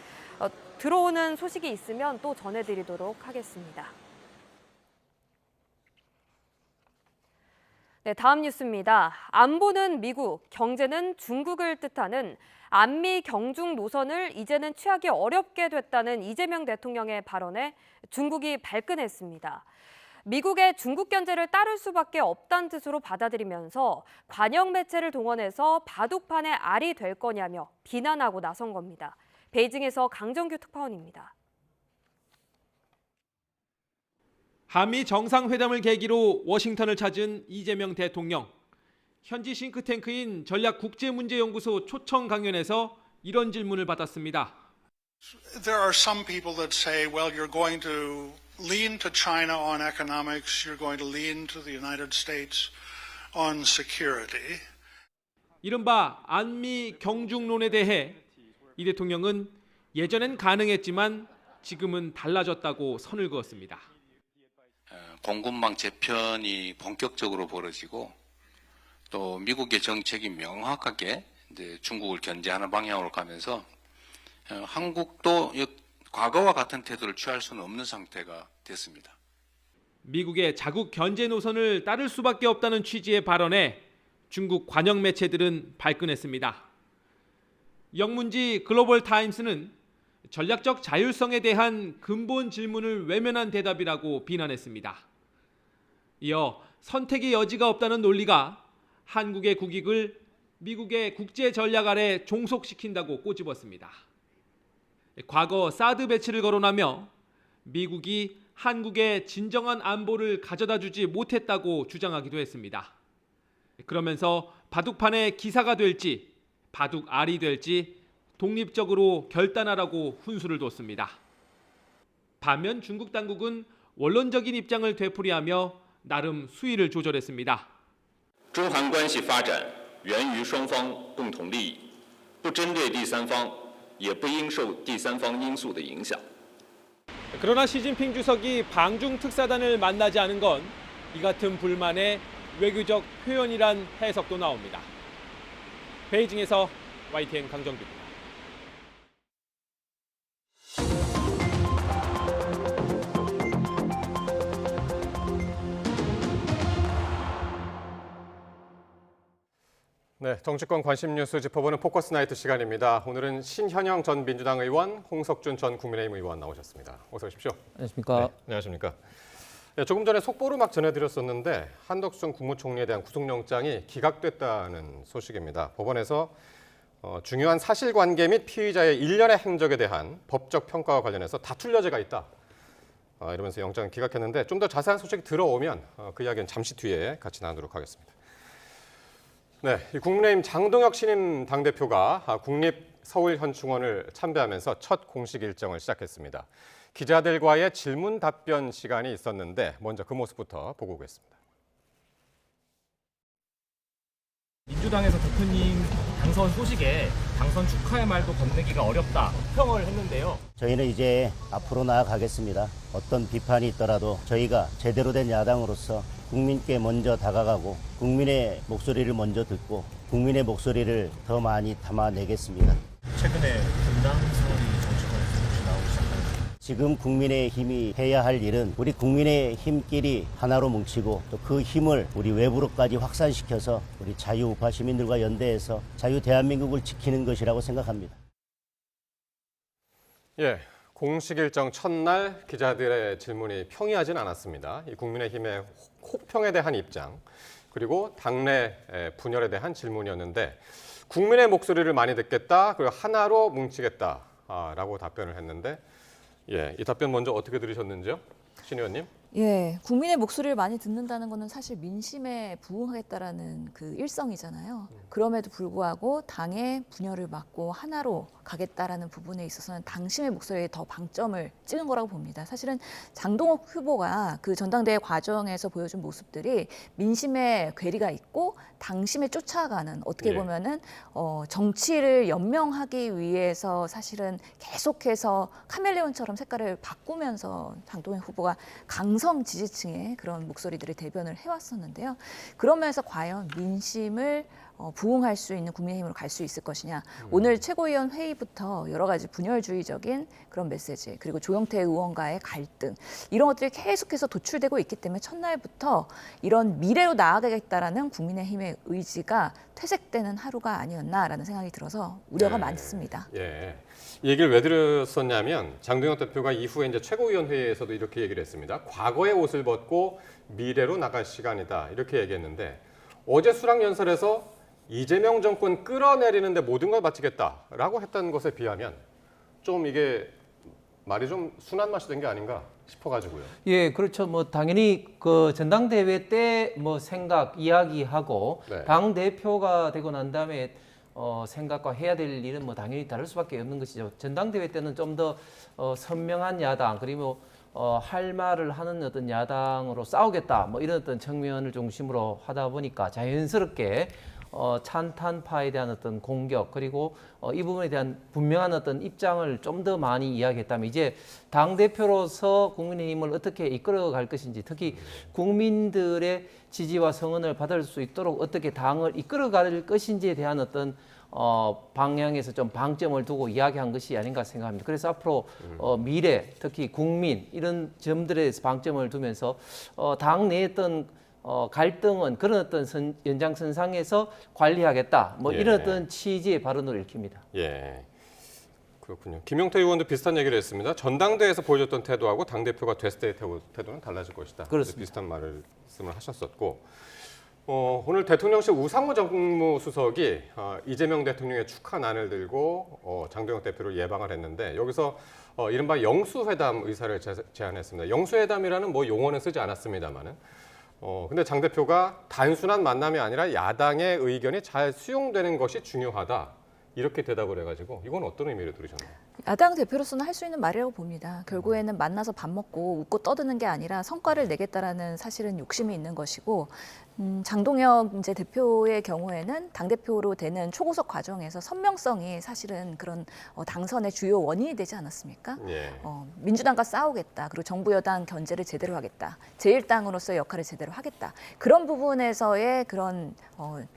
들어오는 소식이 있으면 또 전해드리도록 하겠습니다. 네, 다음 뉴스입니다. 안보는 미국, 경제는 중국을 뜻하는 안미 경중 노선을 이제는 취하기 어렵게 됐다는 이재명 대통령의 발언에 중국이 발끈했습니다. 미국의 중국 견제를 따를 수밖에 없다는 뜻으로 받아들이면서 관영 매체를 동원해서 바둑판의 알이 될 거냐며 비난하고 나선 겁니다. 베이징에서 강정규 특파원입니다. 한미 정상회담을 계기로 워싱턴을 찾은 이재명 대통령. 현지 싱크탱크인 전략국제문제연구소 초청 강연에서 이런 질문을 받았습니다. There are some people that say, well, you're going to lean to China on economics, you're going to lean to the United States on security. 이른바 안미 경중론에 대해 이 대통령은 예전엔 가능했지만 지금은 달라졌다고 선을 그었습니다. 공군망 재편이 본격적으로 벌어지고 또 미국의 정책이 명확하게 이제 중국을 견제하는 방향으로 가면서 한국도 과거와 같은 태도를 취할 수는 없는 상태가 됐습니다. 미국의 자국 견제 노선을 따를 수밖에 없다는 취지의 발언에 중국 관영 매체들은 발끈했습니다. 영문지 글로벌 타임스는 전략적 자율성에 대한 근본 질문을 외면한 대답이라고 비난했습니다. 이어 선택의 여지가 없다는 논리가 한국의 국익을 미국의 국제 전략 아래 종속시킨다고 꼬집었습니다. 과거 사드 배치를 거론하며 미국이 한국의 진정한 안보를 가져다 주지 못했다고 주장하기도 했습니다. 그러면서 바둑판의 기사가 될지 바둑 알이 될지 독립적으로 결단하라고 훈수를 뒀습니다. 반면 중국 당국은 원론적인 입장을 되풀이하며 나름 수위를 조절했습니다. 中韩关系发展源于双方共同利益，不针对第三方，也不应受第三方因素的影响。 그러나 시진핑 주석이 방중 특사단을 만나지 않은 건 이 같은 불만의 외교적 표현이란 해석도 나옵니다. 베이징에서 YTN 강정규입니다. 네, 정치권 관심 뉴스 짚어보는 포커스 나이트 시간입니다. 오늘은 신현영 전 민주당 의원, 홍석준 전 국민의힘 의원 나오셨습니다. 어서 오십시오. 안녕하십니까. 네, 안녕하십니까. 네, 조금 전에 속보로 막 전해드렸었는데 한덕수 국무총리에 대한 구속영장이 기각됐다는 소식입니다. 법원에서 중요한 사실관계 및 피의자의 일련의 행적에 대한 법적 평가와 관련해서 다툴 여지가 있다. 이러면서 영장을 기각했는데 좀 더 자세한 소식이 들어오면 그 이야기는 잠시 뒤에 같이 나누도록 하겠습니다. 네, 국민의힘 장동혁 신임 당대표가 국립서울현충원을 참배하면서 첫 공식 일정을 시작했습니다. 기자들과의 질문 답변 시간이 있었는데 먼저 그 모습부터 보고 오겠습니다. 민주당에서 대표님 당선 소식에 당선 축하의 말도 건네기가 어렵다 평을 했는데요. 저희는 이제 앞으로 나아가겠습니다. 어떤 비판이 있더라도 저희가 제대로 된 야당으로서 국민께 먼저 다가가고 국민의 목소리를 먼저 듣고 국민의 목소리를 더 많이 담아내겠습니다. 최근에 분당설이 정치권에서 혹시 나오기 시작합니다. 지금 국민의힘이 해야 할 일은 우리 국민의힘끼리 하나로 뭉치고 또 그 힘을 우리 외부로까지 확산시켜서 우리 자유우파 시민들과 연대해서 자유 대한민국을 지키는 것이라고 생각합니다. 예, 공식 일정 첫날 기자들의 질문이 평이하진 않았습니다. 이 국민의힘의 혹평에 대한 입장 그리고 당내 분열에 대한 질문이었는데 국민의 목소리를 많이 듣겠다 그리고 하나로 뭉치겠다라고 답변을 했는데 예, 이 답변 먼저 어떻게 들으셨는지요? 신 의원님? 예, 국민의 목소리를 많이 듣는다는 것은 사실 민심에 부응하겠다라는 그 일성이잖아요. 그럼에도 불구하고 당의 분열을 막고 하나로 가겠다라는 부분에 있어서는 당심의 목소리에 더 방점을 찍은 거라고 봅니다. 사실은 장동욱 후보가 그 전당대회 과정에서 보여준 모습들이 민심의 괴리가 있고 당심에 쫓아가는 어떻게 보면은 정치를 연명하기 위해서 사실은 계속해서 카멜레온처럼 색깔을 바꾸면서 장동욱 후보가 강성 지지층의 그런 목소리들을 대변을 해왔었는데요. 그러면서 과연 민심을 부응할 수 있는 국민의힘으로 갈 수 있을 것이냐. 오늘 최고위원 회의부터 여러 가지 분열주의적인 그런 메시지, 그리고 조영태 의원과의 갈등, 이런 것들이 계속해서 도출되고 있기 때문에 첫날부터 이런 미래로 나아가겠다라는 국민의힘의 의지가 퇴색되는 하루가 아니었나라는 생각이 들어서 우려가 많습니다. 예. 이 얘기를 왜 들었었냐면 장동혁 대표가 이후에 이제 최고위원 회의에서도 이렇게 얘기를 했습니다. 과거의 옷을 벗고 미래로 나갈 시간이다. 이렇게 얘기했는데 어제 수락연설에서 이재명 정권 끌어내리는데 모든 걸 바치겠다라고 했던 것에 비하면 좀 이게 말이 좀 순한 맛이 된 게 아닌가 싶어가지고요. 예, 그렇죠. 뭐 당연히 그 전당대회 때 뭐 생각 이야기하고 당 대표가 되고 난 다음에 생각과 해야 될 일은 뭐 당연히 다를 수밖에 없는 것이죠. 전당대회 때는 좀 더 선명한 야당, 그리고 할 말을 하는 어떤 야당으로 싸우겠다, 뭐 이런 어떤 측면을 중심으로 하다 보니까 자연스럽게 찬탄파에 대한 어떤 공격, 그리고 이 부분에 대한 분명한 어떤 입장을 좀 더 많이 이야기했다면 이제 당대표로서 국민의힘을 어떻게 이끌어갈 것인지, 특히 국민들의 지지와 성원을 받을 수 있도록 어떻게 당을 이끌어갈 것인지에 대한 어떤 방향에서 좀 방점을 두고 이야기한 것이 아닌가 생각합니다. 그래서 앞으로 미래, 특히 국민, 이런 점들에 대해서 방점을 두면서 당 내에 어떤 갈등은 그런 어떤 연장선상에서 관리하겠다, 뭐 이런 어떤 취지의 발언으로 읽힙니다. 예, 그렇군요. 김용태 의원도 비슷한 얘기를 했습니다. 전당대회에서 보여줬던 태도하고 당대표가 됐을 때의 태도는 달라질 것이다. 그렇습니다. 비슷한 말씀을 하셨었고, 오늘 대통령실 우상호 정무수석이 이재명 대통령의 축하난을 들고 장동혁 대표를 예방을 했는데 여기서 이른바 영수회담 의사를 제안했습니다. 영수회담이라는 뭐 용어는 쓰지 않았습니다만은. 근데 장 대표가 단순한 만남이 아니라 야당의 의견이 잘 수용되는 것이 중요하다. 이렇게 대답을 해가지고 이건 어떤 의미로 들으셨나요? 야당 대표로서는 할 수 있는 말이라고 봅니다. 결국에는 만나서 밥 먹고 웃고 떠드는 게 아니라 성과를 내겠다라는 사실은 욕심이 있는 것이고, 장동혁 이제 대표의 경우에는 당대표로 되는 초고속 과정에서 선명성이 사실은 그런 당선의 주요 원인이 되지 않았습니까? 예. 민주당과 싸우겠다. 그리고 정부 여당 견제를 제대로 하겠다. 제1당으로서의 역할을 제대로 하겠다. 그런 부분에서의 그런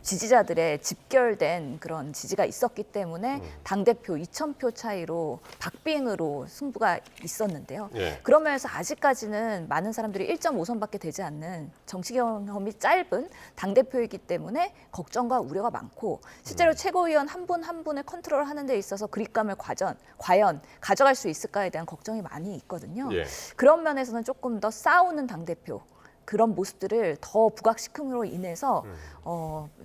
지지자들의 집결된 그런 지지가 있었기 때문에 당대표 2,000표 차이로 박빙으로 승부가 있었는데요. 예. 그러면서 아직까지는 많은 사람들이 1.5선밖에 되지 않는 정치 경험이 짧은 당대표이기 때문에 걱정과 우려가 많고, 실제로 최고위원 한 분 한 분을 컨트롤하는 데 있어서 그립감을 과연 가져갈 수 있을까에 대한 걱정이 많이 있거든요. 예. 그런 면에서는 조금 더 싸우는 당대표, 그런 모습들을 더 부각시킴으로 인해서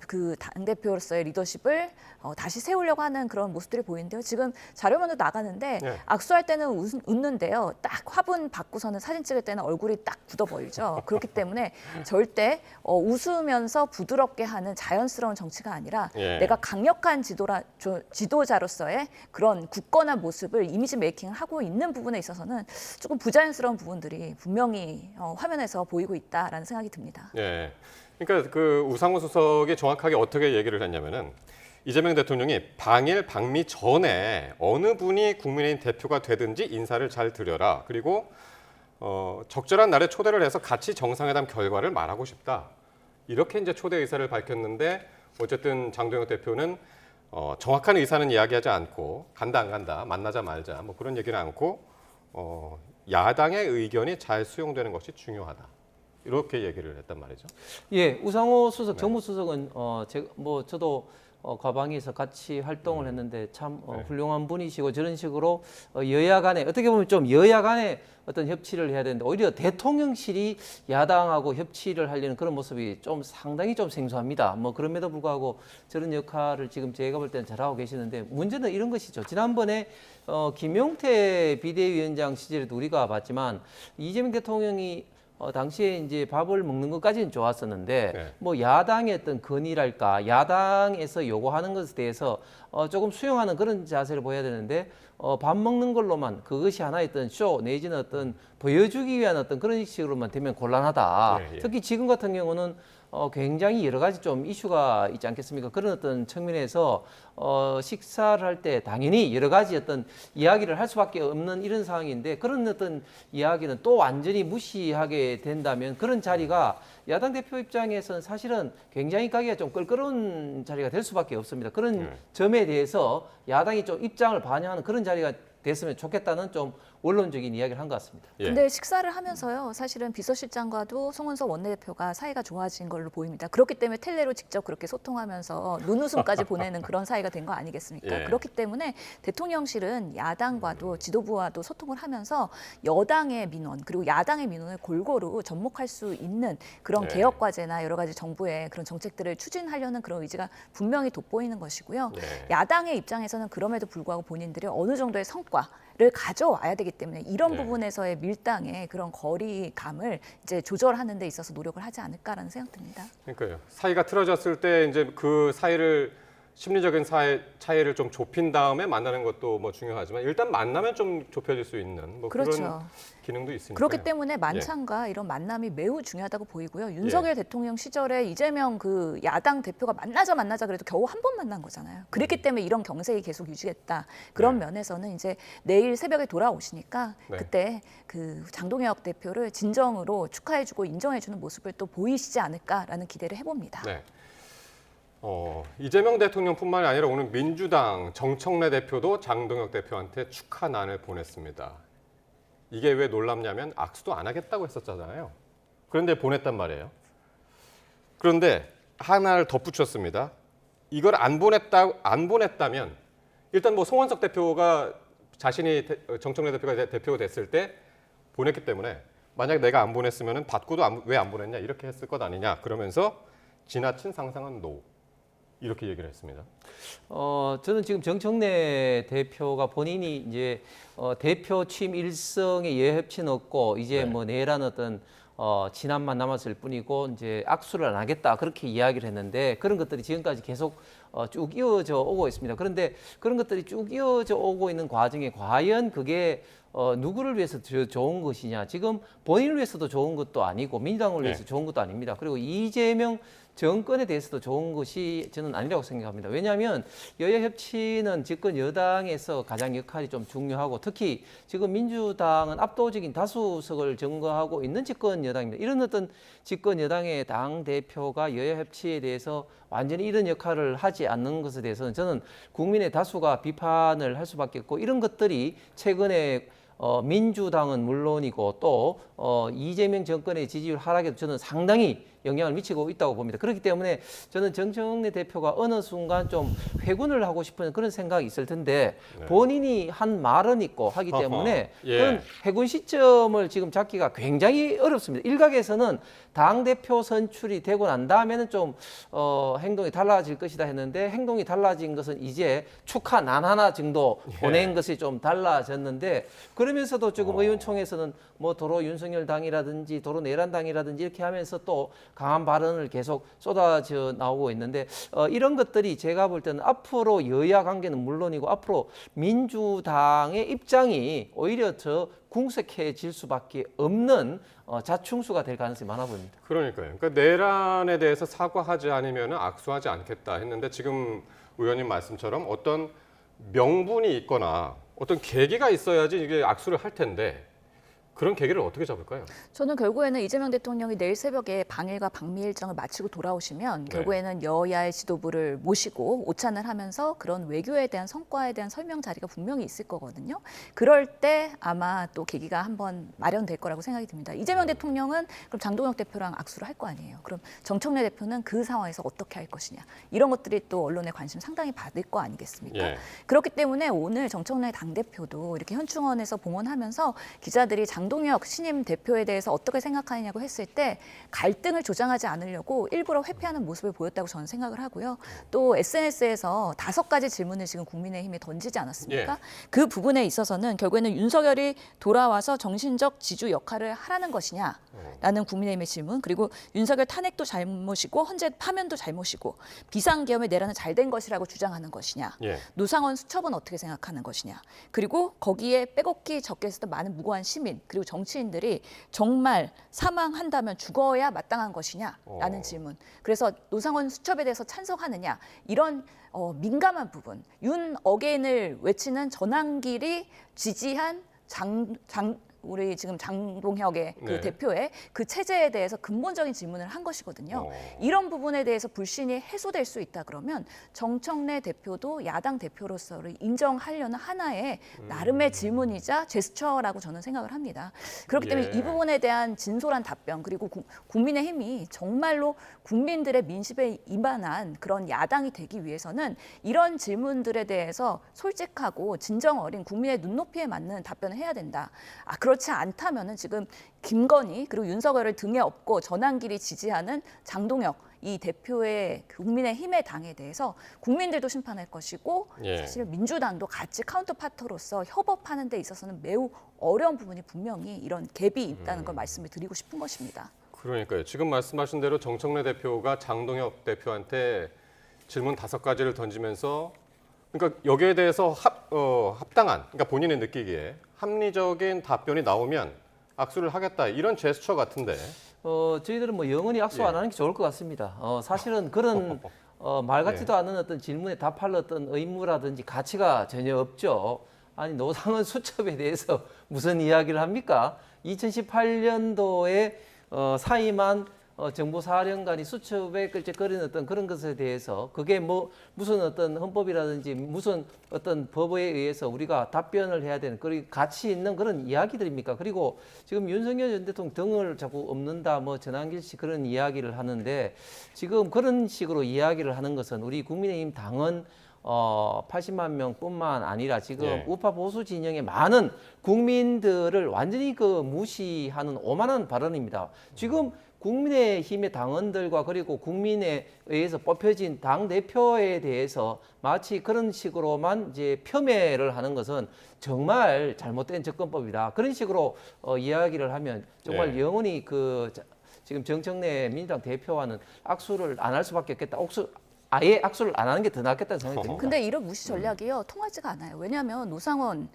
그 당대표로서의 리더십을 다시 세우려고 하는 그런 모습들이 보이는데요. 지금 자료면도 나가는데 악수할 때는 웃는데요. 딱 화분 받고서는 사진 찍을 때는 얼굴이 딱 굳어 보이죠. 그렇기 때문에 절대 웃으면서 부드럽게 하는 자연스러운 정치가 아니라 내가 강력한 지도자로서의 그런 굳건한 모습을 이미지 메이킹을 하고 있는 부분에 있어서는 조금 부자연스러운 부분들이 분명히 화면에서 보이고 있다라는 생각이 듭니다. 예. 그러니까 그 우상호 수석이 정확하게 어떻게 얘기를 했냐면은 이재명 대통령이 방일 방미 전에 어느 분이 국민의힘 대표가 되든지 인사를 잘 드려라. 그리고 적절한 날에 초대를 해서 같이 정상회담 결과를 말하고 싶다. 이렇게 이제 초대 의사를 밝혔는데 어쨌든 장동혁 대표는 정확한 의사는 이야기하지 않고 간다 안 간다, 만나자 말자 뭐 그런 얘기는 않고 야당의 의견이 잘 수용되는 것이 중요하다. 이렇게 얘기를 했단 말이죠. 예, 우상호 수석, 정무수석은 저도 과방위에서 같이 활동을 했는데 참 훌륭한 분이시고, 저런 식으로 여야 간에 어떻게 보면 좀 여야 간에 어떤 협치를 해야 되는데 오히려 대통령실이 야당하고 협치를 하려는 그런 모습이 좀 상당히 좀 생소합니다. 뭐 그럼에도 불구하고 저런 역할을 지금 제가 볼 때는 잘하고 계시는데, 문제는 이런 것이죠. 지난번에 김용태 비대위원장 시절에도 우리가 봤지만 이재명 대통령이 당시에 이제 밥을 먹는 것까지는 좋았었는데 네. 뭐 야당의 어떤 건의랄까 야당에서 요구하는 것에 대해서 조금 수용하는 그런 자세를 보여야 되는데 밥 먹는 걸로만 그것이 하나의 어떤 쇼 내지는 어떤 보여주기 위한 어떤 그런 식으로만 되면 곤란하다. 예, 예. 특히 지금 같은 경우는 굉장히 여러 가지 좀 이슈가 있지 않겠습니까? 그런 어떤 측면에서 식사를 할 때 당연히 여러 가지 어떤 이야기를 할 수밖에 없는 이런 상황인데 그런 어떤 이야기는 또 완전히 무시하게 된다면 그런 자리가 야당 대표 입장에서는 사실은 굉장히 가기가 좀 껄끄러운 자리가 될 수밖에 없습니다. 그런 점에 대해서 야당이 좀 입장을 반영하는 그런 자리가 됐으면 좋겠다는 좀 원론적인 이야기를 한 것 같습니다. 근데 식사를 하면서요, 사실은 비서실장과도 송은석 원내대표가 사이가 좋아진 걸로 보입니다. 그렇기 때문에 텔레로 직접 그렇게 소통하면서 눈웃음까지 보내는 그런 사이가 된 거 아니겠습니까? 예. 그렇기 때문에 대통령실은 야당과도 지도부와도 소통을 하면서 여당의 민원 그리고 야당의 민원을 골고루 접목할 수 있는 그런 예. 개혁 과제나 여러 가지 정부의 그런 정책들을 추진하려는 그런 의지가 분명히 돋보이는 것이고요. 예. 야당의 입장에서는 그럼에도 불구하고 본인들이 어느 정도의 성과를 가져와야 되기 때문에 이런 네. 부분에서의 밀당의 그런 거리감을 이제 조절하는 데 있어서 노력을 하지 않을까라는 생각 듭니다. 그러니까요. 사이가 틀어졌을 때 이제 그 사이를 심리적인 차이를 좀 좁힌 다음에 만나는 것도 뭐 중요하지만 일단 만나면 좀 좁혀질 수 있는 뭐 그렇죠. 그런 기능도 있으니까. 그렇기 때문에 만찬과 이런 만남이 매우 중요하다고 보이고요. 윤석열 대통령 시절에 이재명 그 야당 대표가 만나자 그래도 겨우 한 번 만난 거잖아요. 그렇기 때문에 이런 경색이 계속 유지했다. 그런 면에서는 이제 내일 새벽에 돌아오시니까 네. 그때 그 장동혁 대표를 진정으로 축하해주고 인정해주는 모습을 또 보이시지 않을까라는 기대를 해봅니다. 네. 이재명 대통령뿐만이 아니라 오늘 민주당 정청래 대표도 장동혁 대표한테 축하난을 보냈습니다. 이게 왜 놀랍냐면 악수도 안 하겠다고 했었잖아요. 그런데 보냈단 말이에요. 그런데 하나를 덧붙였습니다. 이걸 안 보냈다면 일단 뭐 송원석 대표가 자신이 정청래 대표가 대표가 됐을 때 보냈기 때문에 만약 내가 안 보냈으면 받고도 왜 안 보냈냐 이렇게 했을 것 아니냐 그러면서 지나친 상상은 노. 이렇게 얘기를 했습니다. 저는 지금 정청래 대표가 본인이 이제 대표 취임 일성에 예협치는 없고 이제 네. 뭐 내란 어떤 지난만 남았을 뿐이고 이제 악수를 안 하겠다 그렇게 이야기를 했는데 그런 것들이 지금까지 계속 쭉 이어져 오고 있습니다. 그런데 그런 것들이 쭉 이어져 오고 있는 과정에 과연 그게 누구를 위해서 좋은 것이냐? 지금 본인을 위해서도 좋은 것도 아니고 민주당을 위해서 네. 좋은 것도 아닙니다. 그리고 이재명 정권에 대해서도 좋은 것이 저는 아니라고 생각합니다. 왜냐하면 여야 협치는 집권 여당에서 가장 역할이 좀 중요하고 특히 지금 민주당은 압도적인 다수석을 증거하고 있는 집권 여당입니다. 이런 어떤 집권 여당의 당 대표가 여야 협치에 대해서 완전히 이런 역할을 하지 않는 것에 대해서는 저는 국민의 다수가 비판을 할 수밖에 없고 이런 것들이 최근에 민주당은 물론이고 또 이재명 정권의 지지율 하락에도 저는 상당히 영향을 미치고 있다고 봅니다. 그렇기 때문에 저는 정청래 대표가 어느 순간 좀 회군을 하고 싶은 그런 생각이 있을 텐데 네. 본인이 한 말은 있고 하기 때문에 예. 그런 회군 시점을 지금 잡기가 굉장히 어렵습니다. 일각에서는 당대표 선출이 되고 난 다음에는 좀 행동이 달라질 것이다 했는데 행동이 달라진 것은 이제 축하난 하나 정도 보낸 것이 좀 달라졌는데 그러면서도 지금 의원총회에서는 뭐 도로 윤석열 당이라든지 도로 내란 당이라든지 이렇게 하면서 또 강한 발언을 계속 쏟아져 나오고 있는데 이런 것들이 제가 볼 때는 앞으로 여야 관계는 물론이고 앞으로 민주당의 입장이 오히려 더 궁색해질 수밖에 없는 자충수가 될 가능성이 많아 보입니다. 그러니까요. 그러니까 내란에 대해서 사과하지 않으면 악수하지 않겠다 했는데 지금 의원님 말씀처럼 어떤 명분이 있거나 어떤 계기가 있어야지 이게 악수를 할 텐데 그런 계기를 어떻게 잡을까요? 저는 결국에는 이재명 대통령이 내일 새벽에 방일과 방미 일정을 마치고 돌아오시면 결국에는 여야의 지도부를 모시고 오찬을 하면서 그런 외교에 대한 성과에 대한 설명 자리가 분명히 있을 거거든요. 그럴 때 아마 또 계기가 한번 마련될 거라고 생각이 듭니다. 이재명 대통령은 그럼 장동혁 대표랑 악수를 할 거 아니에요. 그럼 정청래 대표는 그 상황에서 어떻게 할 것이냐. 이런 것들이 또 언론의 관심 상당히 받을 거 아니겠습니까? 예. 그렇기 때문에 오늘 정청래 당대표도 이렇게 현충원에서 봉헌하면서 기자들이 장동혁 신임 대표에 대해서 어떻게 생각하느냐고 했을 때 갈등을 조장하지 않으려고 일부러 회피하는 모습을 보였다고 저는 생각을 하고요. 또 SNS에서 5가지 질문을 지금 국민의힘이 던지지 않았습니까? 예. 그 부분에 있어서는 결국에는 윤석열이 돌아와서 정신적 지주 역할을 하라는 것이냐라는 국민의힘의 질문, 그리고 윤석열 탄핵도 잘못이고 헌재 파면도 잘못이고 비상계엄의 내란은 잘된 것이라고 주장하는 것이냐, 예. 노상원 수첩은 어떻게 생각하는 것이냐, 그리고 거기에 빼곡히 적혀 있었던 많은 무고한 시민 그리고 정치인들이 정말 사망한다면 죽어야 마땅한 것이냐라는 질문. 그래서 노상원 수첩에 대해서 찬성하느냐, 이런 민감한 부분, 윤 어게인을 외치는 전환길이 지지한 우리 지금 장동혁의 그 네. 대표의 그 체제에 대해서 근본적인 질문을 한 것이거든요. 이런 부분에 대해서 불신이 해소될 수 있다 그러면 정청래 대표도 야당 대표로서를 인정하려는 하나의 나름의 질문이자 제스처라고 저는 생각을 합니다. 그렇기 때문에 예. 이 부분에 대한 진솔한 답변, 그리고 국민의힘이 정말로 국민들의 민심에 이만한 그런 야당이 되기 위해서는 이런 질문들에 대해서 솔직하고 진정 어린 국민의 눈높이에 맞는 답변을 해야 된다. 그렇지 않다면은 지금 김건희 그리고 윤석열을 등에 업고 전환길이 지지하는 장동혁 이 대표의 국민의힘의 당에 대해서 국민들도 심판할 것이고 예. 사실 민주당도 같이 카운터파터로서 협업하는 데 있어서는 매우 어려운 부분이 분명히 이런 갭이 있다는 걸 말씀을 드리고 싶은 것입니다. 그러니까요. 지금 말씀하신 대로 정청래 대표가 장동혁 대표한테 질문 5가지를 던지면서, 그러니까 여기에 대해서 합당한, 그러니까 본인이 느끼기에 합리적인 답변이 나오면 악수를 하겠다, 이런 제스처 같은데. 저희들은 뭐 영원히 악수 안 하는 게 좋을 것 같습니다. 사실은 그런 말 같지도 않은 어떤 질문에 답할 어떤 의무라든지 가치가 전혀 없죠. 아니, 노상원 수첩에 대해서 무슨 이야기를 합니까? 2018년도에 사임한 정보사령관이 수첩에 걸린 어떤 그런 것에 대해서 그게 뭐 무슨 어떤 헌법이라든지 무슨 어떤 법에 의해서 우리가 답변을 해야 되는 그런 가치 있는 그런 이야기들입니까? 그리고 지금 윤석열 전 대통령 등을 자꾸 엎는다, 뭐 전환길 씨 그런 이야기를 하는데, 지금 그런 식으로 이야기를 하는 것은 우리 국민의힘 당은 80만 명뿐만 아니라 지금 예. 우파 보수 진영의 많은 국민들을 완전히 무시하는 오만한 발언입니다. 지금 국민의힘의 당원들과 그리고 국민에 의해서 뽑혀진 당 대표에 대해서 마치 그런 식으로만 이제 폄훼를 하는 것은 정말 잘못된 접근법이다. 그런 식으로 이야기를 하면 정말 예. 영원히 지금 정청래 민주당 대표와는 악수를 안 할 수밖에 없겠다. 아예 악수를 안 하는 게 더 낫겠다는 생각이 듭니다. 근데 이런 무시 전략이요, 통하지가 않아요. 왜냐하면 노상원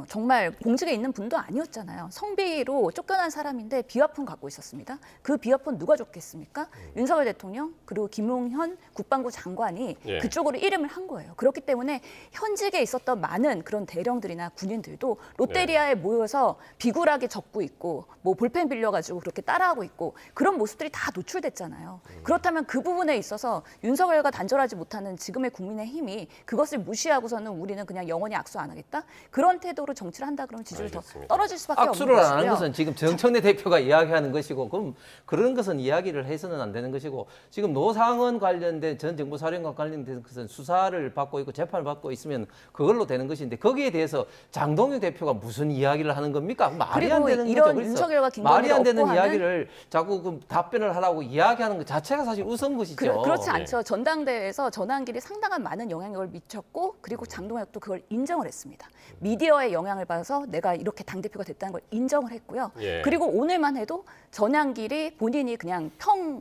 정말 공직에 있는 분도 아니었잖아요. 성비로 쫓겨난 사람인데 비화폰 갖고 있었습니다. 그 비화폰 누가 줬겠습니까? 윤석열 대통령 그리고 김용현 국방부 장관이 예. 그쪽으로 이름을 한 거예요. 그렇기 때문에 현직에 있었던 많은 그런 대령들이나 군인들도 롯데리아에 모여서 비굴하게 적고 있고 뭐 볼펜 빌려가지고 그렇게 따라하고 있고 그런 모습들이 다 노출됐잖아요. 그렇다면 그 부분에 있어서 윤석열과 단절하지 못하는 지금의 국민의힘이 그것을 무시하고서는 우리는 그냥 영원히 악수 안 하겠다? 그런 태도로 정치를 한다 그러면 지지율이 더 떨어질 수밖에 없는 것이고요. 악수를 안 하는 것은 지금 정청래 대표가 이야기하는 것이고, 그럼 그런 것은 이야기를 해서는 안 되는 것이고, 지금 노상원 관련된 전 정보사령관 관련된 것은 수사를 받고 있고 재판을 받고 있으면 그걸로 되는 것인데, 거기에 대해서 장동혁 대표가 무슨 이야기를 하는 겁니까? 말이 안 되는 이런 거죠. 윤석열과 김건희를 말이 안 되는 업고 이야기를 자꾸 답변을 하라고 이야기하는 것 자체가 사실 우스운 것이죠. 그렇지 않죠. 전당대회에서 전환길이 상당한 많은 영향력을 미쳤고, 그리고 장동혁도 그걸 인정을 했습니다. 미디어의 영향을 받아서 내가 이렇게 당대표가 됐다는 걸 인정을 했고요. 예. 그리고 오늘만 해도 전환길이 본인이 그냥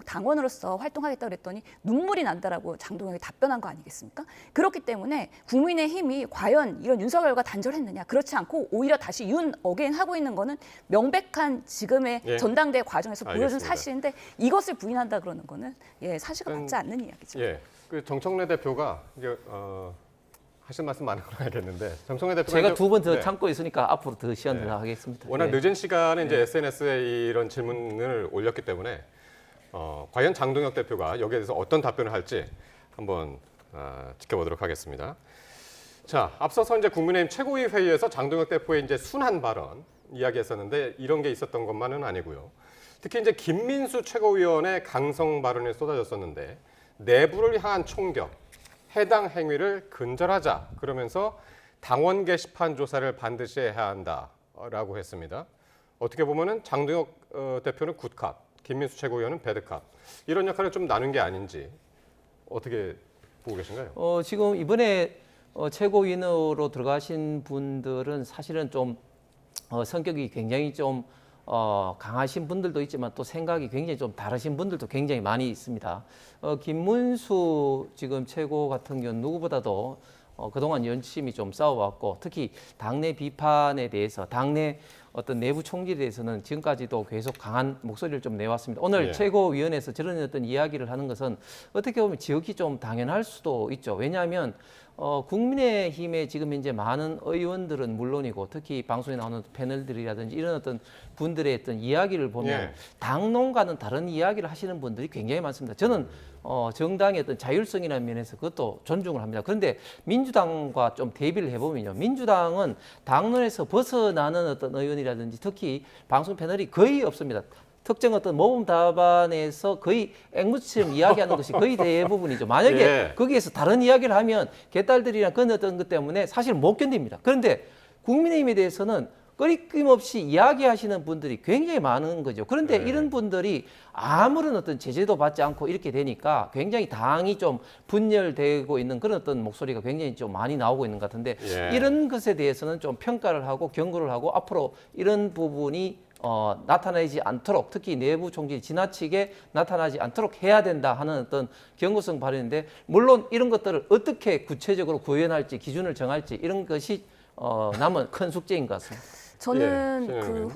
당원으로서 활동하겠다 그랬더니 눈물이 난다라고 장동혁이 답변한 거 아니겠습니까? 그렇기 때문에 국민의힘이 과연 이런 윤석열과 단절했느냐, 그렇지 않고 오히려 다시 윤 어게인 하고 있는 거는 명백한 지금의 예. 전당대회 과정에서 보여준 알겠습니다. 사실인데, 이것을 부인한다 그러는 거는 사실과 맞지 않는 이야기죠. 예, 그 정청래 대표가 이제 하실 말씀 많은 걸 알겠는데, 정청래 대표가 제가 두 번 더 네. 참고 있으니까 앞으로 더 시간을 하겠습니다. 워낙 네. 늦은 시간에 이제 SNS에 이런 질문을 올렸기 때문에 과연 장동혁 대표가 여기에 대해서 어떤 답변을 할지 한번 지켜보도록 하겠습니다. 자, 앞서서 이제 국민의힘 최고위 회의에서 장동혁 대표의 이제 순한 발언 이야기했었는데, 이런 게 있었던 것만은 아니고요. 특히 이제 김민수 최고위원의 강성 발언이 쏟아졌었는데, 내부를 향한 총격, 해당 행위를 근절하자, 그러면서 당원 게시판 조사를 반드시 해야 한다라고 했습니다. 어떻게 보면은 장동혁 대표는 굿캅, 김민수 최고위원은 배드캅 이런 역할을 좀 나눈 게 아닌지 어떻게 보고 계신가요? 지금 이번에 최고위원으로 들어가신 분들은 사실은 좀 성격이 굉장히 좀 강하신 분들도 있지만 또 생각이 굉장히 좀 다르신 분들도 굉장히 많이 있습니다. 김문수 지금 최고 같은 경우는 누구보다도 그동안 열심히 좀 싸워왔고 특히 당내 비판에 대해서 당내 어떤 내부 총질에 대해서는 지금까지도 계속 강한 목소리를 좀 내왔습니다. 오늘 최고위원회에서 저런 어떤 이야기를 하는 것은 어떻게 보면 지극히 좀 당연할 수도 있죠. 왜냐하면 국민의힘에 지금 현재 많은 의원들은 물론이고 특히 방송에 나오는 패널들이라든지 이런 어떤 분들의 어떤 이야기를 보면 당론과는 다른 이야기를 하시는 분들이 굉장히 많습니다. 저는 정당의 어떤 자율성이라는 면에서 그것도 존중을 합니다. 그런데 민주당과 좀 대비를 해보면요. 민주당은 당론에서 벗어나는 어떤 의원이라든지 특히 방송 패널이 거의 없습니다. 특정 어떤 모범 답안에서 거의 앵무새처럼 이야기하는 것이 거의 대부분이죠. 만약에 거기에서 다른 이야기를 하면 개딸들이랑 그런 어떤 것 때문에 사실 못 견딥니다. 그런데 국민의힘에 대해서는 끊임없이 이야기하시는 분들이 굉장히 많은 거죠. 그런데 이런 분들이 아무런 어떤 제재도 받지 않고 이렇게 되니까 굉장히 당이 좀 분열되고 있는 그런 어떤 목소리가 굉장히 좀 많이 나오고 있는 것 같은데 이런 것에 대해서는 좀 평가를 하고 경고를 하고 앞으로 이런 부분이 나타나지 않도록 특히 내부 총질이 지나치게 나타나지 않도록 해야 된다 하는 어떤 경고성 발언인데 물론 이런 것들을 어떻게 구체적으로 구현할지 기준을 정할지 이런 것이 남은 큰 숙제인 것 같습니다. 저는 그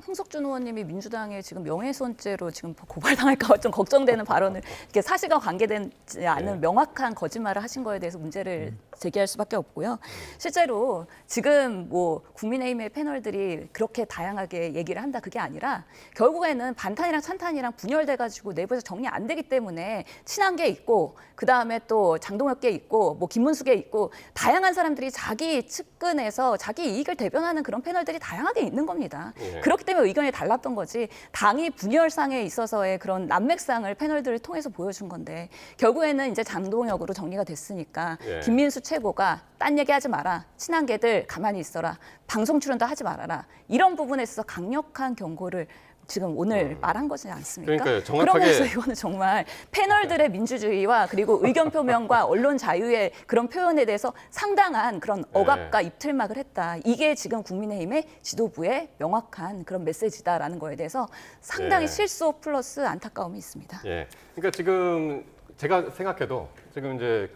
홍석준 의원님이 민주당에 지금 명예훼손죄로 지금 고발당할까 봐 좀 걱정되는 발언을 이렇게 사실과 관계되지 않은 명확한 거짓말을 하신 거에 대해서 문제를 제기할 수밖에 없고요. 실제로 지금 뭐 국민의힘의 패널들이 그렇게 다양하게 얘기를 한다 그게 아니라 결국에는 반탄이랑 찬탄이랑 분열돼가지고 내부에서 정리 안 되기 때문에 친한 게 있고 그 다음에 또 장동혁 게 있고 뭐 김문수 게 있고 다양한 사람들이 자기 측근에서 자기 이익을 대변하는 그런 패널들이 다양하게 있는 겁니다. 그렇기 때문에 의견이 달랐던 거지 당이 분열상에 있어서의 그런 난맥상을 패널들을 통해서 보여준 건데 결국에는 이제 장동혁으로 정리가 됐으니까 김민수 최고가 딴 얘기하지 마라. 친한 개들 가만히 있어라. 방송 출연도 하지 말아라. 이런 부분에 있어서 강력한 경고를 지금 오늘 말한 거지 않습니까? 그러니까요, 정확하게. 그러면서 이거는 정말 패널들의 민주주의와 그리고 의견 표명과 언론 자유의 그런 표현에 대해서 상당한 그런 억압과 입틀막을 했다. 이게 지금 국민의힘의 지도부의 명확한 그런 메시지다라는 거에 대해서 상당히 실소 플러스 안타까움이 있습니다. 그러니까 지금 제가 생각해도 지금 이제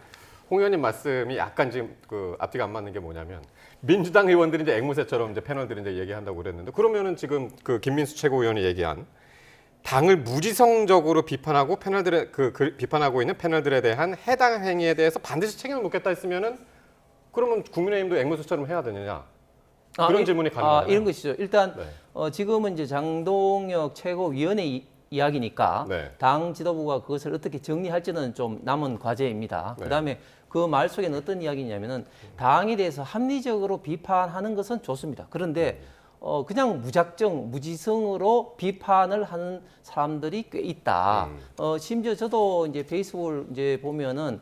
홍 의원님 말씀이 약간 지금 그 앞뒤가 안 맞는 게 뭐냐면 민주당 의원들이 이제 앵무새처럼 이제 패널들이 이제 얘기한다고 그랬는데 그러면은 지금 그 김민수 최고위원이 얘기한 당을 무지성적으로 비판하고 패널들의 비판하고 있는 패널들에 대한 해당 행위에 대해서 반드시 책임을 묻겠다 했으면은 그러면 국민의힘도 앵무새처럼 해야 되느냐 그런 질문이 가능하잖아요. 이런 것이죠. 일단 지금은 이제 장동혁 최고위원회 이야기니까 당 지도부가 그것을 어떻게 정리할지는 좀 남은 과제입니다. 그다음에 그 말 속에는 어떤 이야기냐면은 당에 대해서 합리적으로 비판하는 것은 좋습니다. 그런데 그냥 무작정 무지성으로 비판을 하는 사람들이 꽤 있다. 심지어 저도 이제 페이스북을 이제 보면은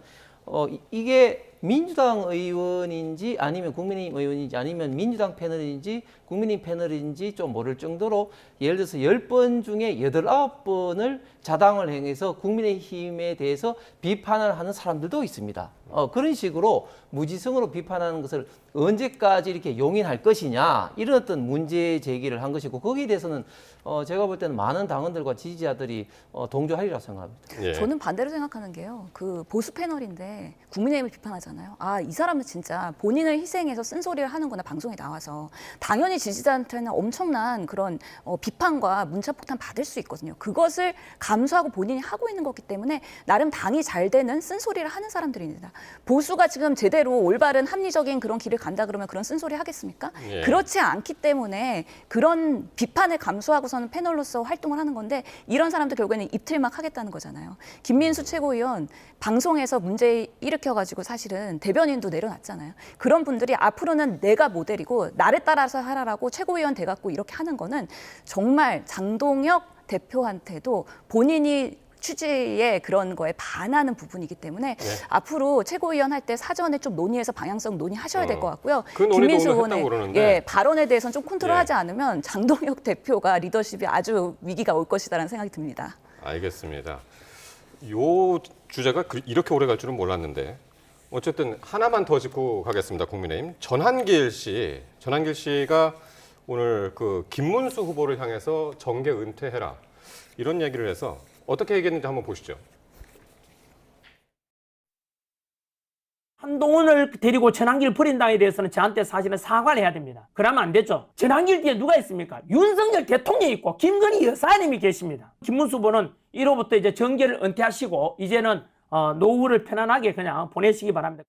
이게 민주당 의원인지 아니면 국민의힘 의원인지 아니면 민주당 패널인지 국민의힘 패널인지 좀 모를 정도로 예를 들어서 10번 중에 8, 9번을 자당을 행해서 국민의힘에 대해서 비판을 하는 사람들도 있습니다. 그런 식으로 무지성으로 비판하는 것을 언제까지 이렇게 용인할 것이냐 이런 어떤 문제 제기를 한 것이고 거기에 대해서는 제가 볼 때는 많은 당원들과 지지자들이 동조하리라고 생각합니다. 저는 반대로 생각하는 게요. 그 보수 패널인데 국민의힘을 비판하잖아요. 아, 이 사람은 진짜 본인을 희생해서 쓴소리를 하는구나 방송에 나와서. 당연히 지지자한테는 엄청난 그런 비판과 문자폭탄 받을 수 있거든요. 그것을 감수하고 본인이 하고 있는 거기 때문에 나름 당이 잘 되는 쓴소리를 하는 사람들입니다. 보수가 지금 제대로 올바른 합리적인 그런 길을 간다 그러면 그런 쓴소리 하겠습니까? 그렇지 않기 때문에 그런 비판을 감수하고서는 패널로서 활동을 하는 건데 이런 사람들 결국에는 입틀막 하겠다는 거잖아요. 김민수 최고위원 방송에서 문제 일으켜가지고 사실은 대변인도 내려놨잖아요. 그런 분들이 앞으로는 내가 모델이고 나를 따라서 하라라고 최고위원 돼갖고 이렇게 하는 거는 정말 장동혁 대표한테도 본인이 취지의 그런 거에 반하는 부분이기 때문에 앞으로 최고위원 할 때 사전에 좀 논의해서 방향성 논의하셔야 될 것 같고요. 그 논의도 김민수 오늘 했다고 그러는데. 발언에 대해서는 좀 컨트롤하지 않으면 장동혁 대표가 리더십이 아주 위기가 올 것이다라는 생각이 듭니다. 알겠습니다. 요 주제가 이렇게 오래 갈 줄은 몰랐는데 어쨌든 하나만 더 짚고 가겠습니다. 국민의힘 전한길 씨가 오늘 그 김문수 후보를 향해서 정계 은퇴해라 이런 얘기를 해서 어떻게 얘기했는지 한번 보시죠. 한동훈을 데리고 전한길 버린다에 대해서는 저한테 사실은 사과를 해야 됩니다. 그러면 안 되죠. 전한길 뒤에 누가 있습니까? 윤석열 대통령이 있고 김건희 여사님이 계십니다. 김문수 후보는 1호부터 이제 정계를 은퇴하시고 이제는 노후를 편안하게 그냥 보내시기 바랍니다.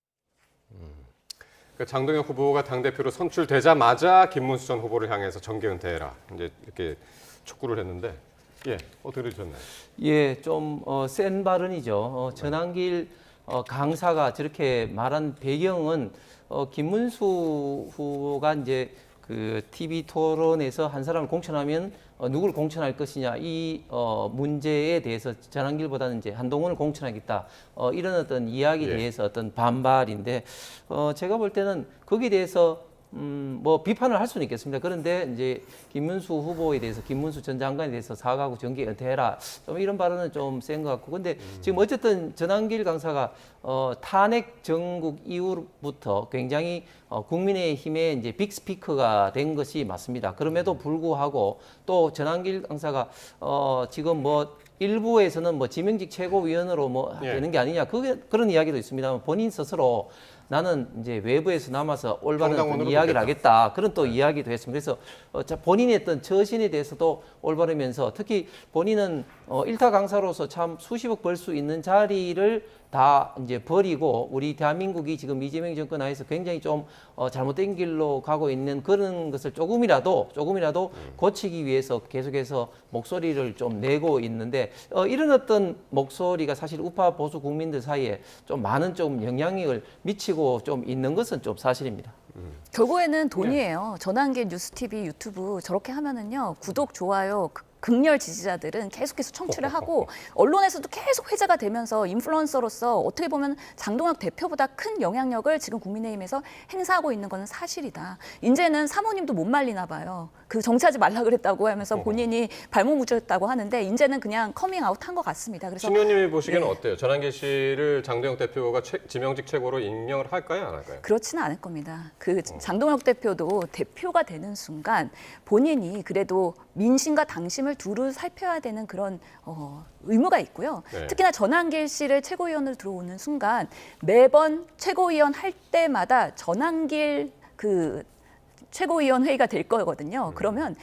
장동혁 후보가 당대표로 선출되자마자 김문수 전 후보를 향해서 정계 은퇴해라 이제 이렇게 촉구를 했는데 어떻게 들으셨나요? 좀 센 발언이죠. 전한길 강사가 저렇게 말한 배경은 김문수 후보가 이제 그 TV 토론에서 한 사람을 공천하면 누구를 공천할 것이냐 이 문제에 대해서 전한길보다는 이제 한동훈을 공천하겠다 이런 어떤 이야기에 대해서 어떤 반발인데 제가 볼 때는 거기에 대해서 뭐 비판을 할 수는 있겠습니다. 그런데 이제 김문수 후보에 대해서 김문수 전 장관에 대해서 사과하고 정계 은퇴해라 좀 이런 발언은 좀 센 것 같고 근데 지금 어쨌든 전한길 강사가 탄핵 정국 이후부터 굉장히 국민의힘의 이제 빅스피커가 된 것이 맞습니다. 그럼에도 불구하고 또 전한길 강사가 지금 뭐 일부에서는 뭐 지명직 최고위원으로 뭐 되는 게 아니냐 그런 이야기도 있습니다만 본인 스스로 나는 이제 외부에서 남아서 올바른 어떤 이야기를 하겠다. 그런 또 이야기도 했습니다. 그래서 본인의 어떤 처신에 대해서도 올바르면서 특히 본인은 일타 강사로서 참 수십억 벌 수 있는 자리를 다 이제 버리고 우리 대한민국이 지금 이재명 정권 하에서 굉장히 좀 잘못된 길로 가고 있는 그런 것을 조금이라도 고치기 위해서 계속해서 목소리를 좀 내고 있는데 이런 어떤 목소리가 사실 우파 보수 국민들 사이에 좀 많은 좀 영향력을 미치고 좀 있는 것은 좀 사실입니다. 결국에는 돈이에요. 전한길 뉴스TV 유튜브 저렇게 하면은요 구독 좋아요 극렬 지지자들은 계속해서 청취를 하고 언론에서도 계속 회자가 되면서 인플루언서로서 어떻게 보면 장동혁 대표보다 큰 영향력을 지금 국민의힘에서 행사하고 있는 건 사실이다. 이제는 사모님도 못 말리나 봐요. 그 정치하지 말라 그랬다고 하면서 본인이 발목 무졌다고 하는데 이제는 그냥 커밍아웃 한 것 같습니다. 그래서 신 의원님이 보시기에는 어때요? 전한길 씨를 장동혁 대표가 지명직 최고로 임명을 할까요, 안 할까요? 그렇지는 않을 겁니다. 그 장동혁 대표도 대표가 되는 순간 본인이 그래도 민심과 당심을 두루 살펴야 되는 그런 의무가 있고요. 특히나 전한길 씨를 최고위원으로 들어오는 순간 매번 최고위원 할 때마다 전한길 그 최고위원 회의가 될 거거든요. 그러면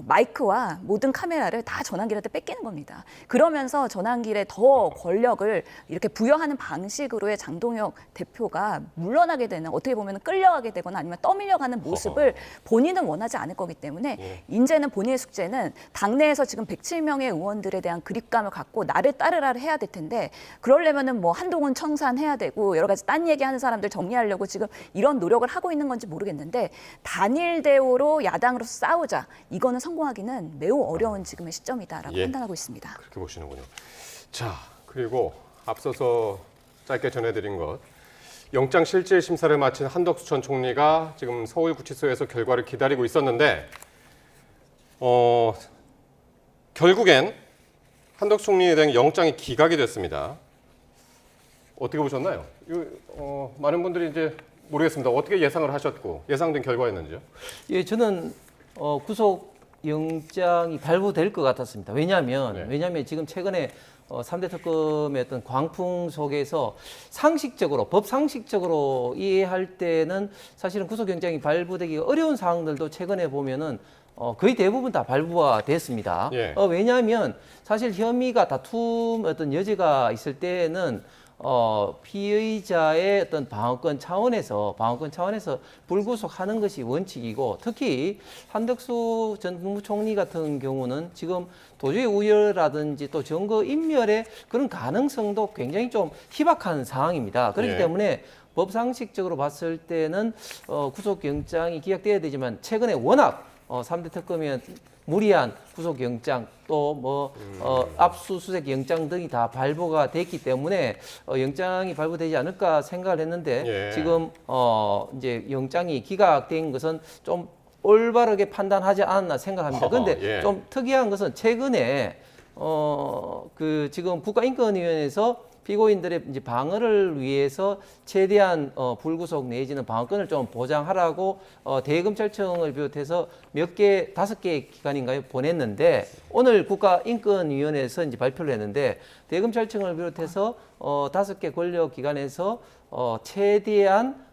마이크와 모든 카메라를 다 전한길한테 뺏기는 겁니다. 그러면서 전한길에 더 권력을 이렇게 부여하는 방식으로의 장동혁 대표가 물러나게 되는 어떻게 보면 끌려가게 되거나 아니면 떠밀려가는 모습을 본인은 원하지 않을 거기 때문에 이제는 본인의 숙제는 당내에서 지금 107명의 의원들에 대한 그립감을 갖고 나를 따르라를 해야 될 텐데 그러려면은 뭐 한동훈 청산해야 되고 여러 가지 딴 얘기하는 사람들 정리하려고 지금 이런 노력을 하고 있는 건지 모르겠는데 단일 대우로 야당으로서 싸우자 이거는 성공하기는 매우 어려운 지금의 시점이다라고 판단하고 있습니다. 그렇게 보시는군요. 자, 그리고 앞서서 짧게 전해드린 것 영장 실질 심사를 마친 한덕수 전 총리가 지금 서울구치소에서 결과를 기다리고 있었는데 결국엔 한덕수 총리에 대한 영장이 기각이 됐습니다. 어떻게 보셨나요? 많은 분들이 이제 모르겠습니다. 어떻게 예상을 하셨고 예상된 결과였는지요? 예, 저는 구속 영장이 발부될 것 같았습니다. 왜냐하면 지금 최근에 3대 특검의 어떤 광풍 속에서 법 상식적으로 이해할 때는 사실은 구속영장이 발부되기가 어려운 사항들도 최근에 보면은 거의 대부분 다 발부가 됐습니다. 왜냐하면 사실 혐의가 다툼 어떤 여지가 있을 때는 피의자의 어떤 방어권 차원에서 불구속하는 것이 원칙이고 특히 한덕수 전 국무총리 같은 경우는 지금 도주의 우려라든지 또 증거 인멸의 그런 가능성도 굉장히 좀 희박한 상황입니다. 그렇기 때문에 법상식적으로 봤을 때는 구속영장이 기각돼야 되지만 최근에 워낙 3대 특검이면 무리한 구속영장 또 뭐 압수수색 영장 등이 다 발부가 됐기 때문에 영장이 발부되지 않을까 생각을 했는데 지금 이제 영장이 기각된 것은 좀 올바르게 판단하지 않았나 생각합니다. 그런데 좀 특이한 것은 최근에 그 지금 국가인권위원회에서 피고인들의 이제 방어를 위해서 최대한 불구속 내지는 방어권을 좀 보장하라고 대검찰청을 비롯해서 몇 개, 5개 기관인가요? 보냈는데 오늘 국가인권위원회에서 이제 발표를 했는데 대검찰청을 비롯해서 5개 권력기관에서 최대한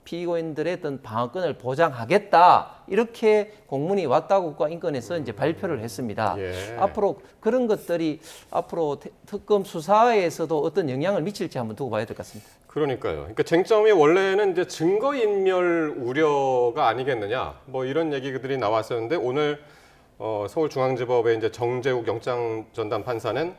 피고인들의 어떤 방어권을 보장하겠다 이렇게 공문이 왔다고 국가인권에서 이제 발표를 했습니다. 앞으로 그런 것들이 앞으로 특검 수사에서도 어떤 영향을 미칠지 한번 두고 봐야 될 것 같습니다. 그러니까요. 그러니까 쟁점이 원래는 이제 증거인멸 우려가 아니겠느냐, 뭐 이런 얘기들이 나왔었는데 오늘 서울중앙지법의 이제 정재욱 영장전담 판사는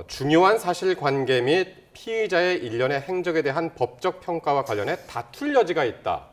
중요한 사실관계 및 피의자의 일련의 행적에 대한 법적 평가와 관련해 다툴 여지가 있다.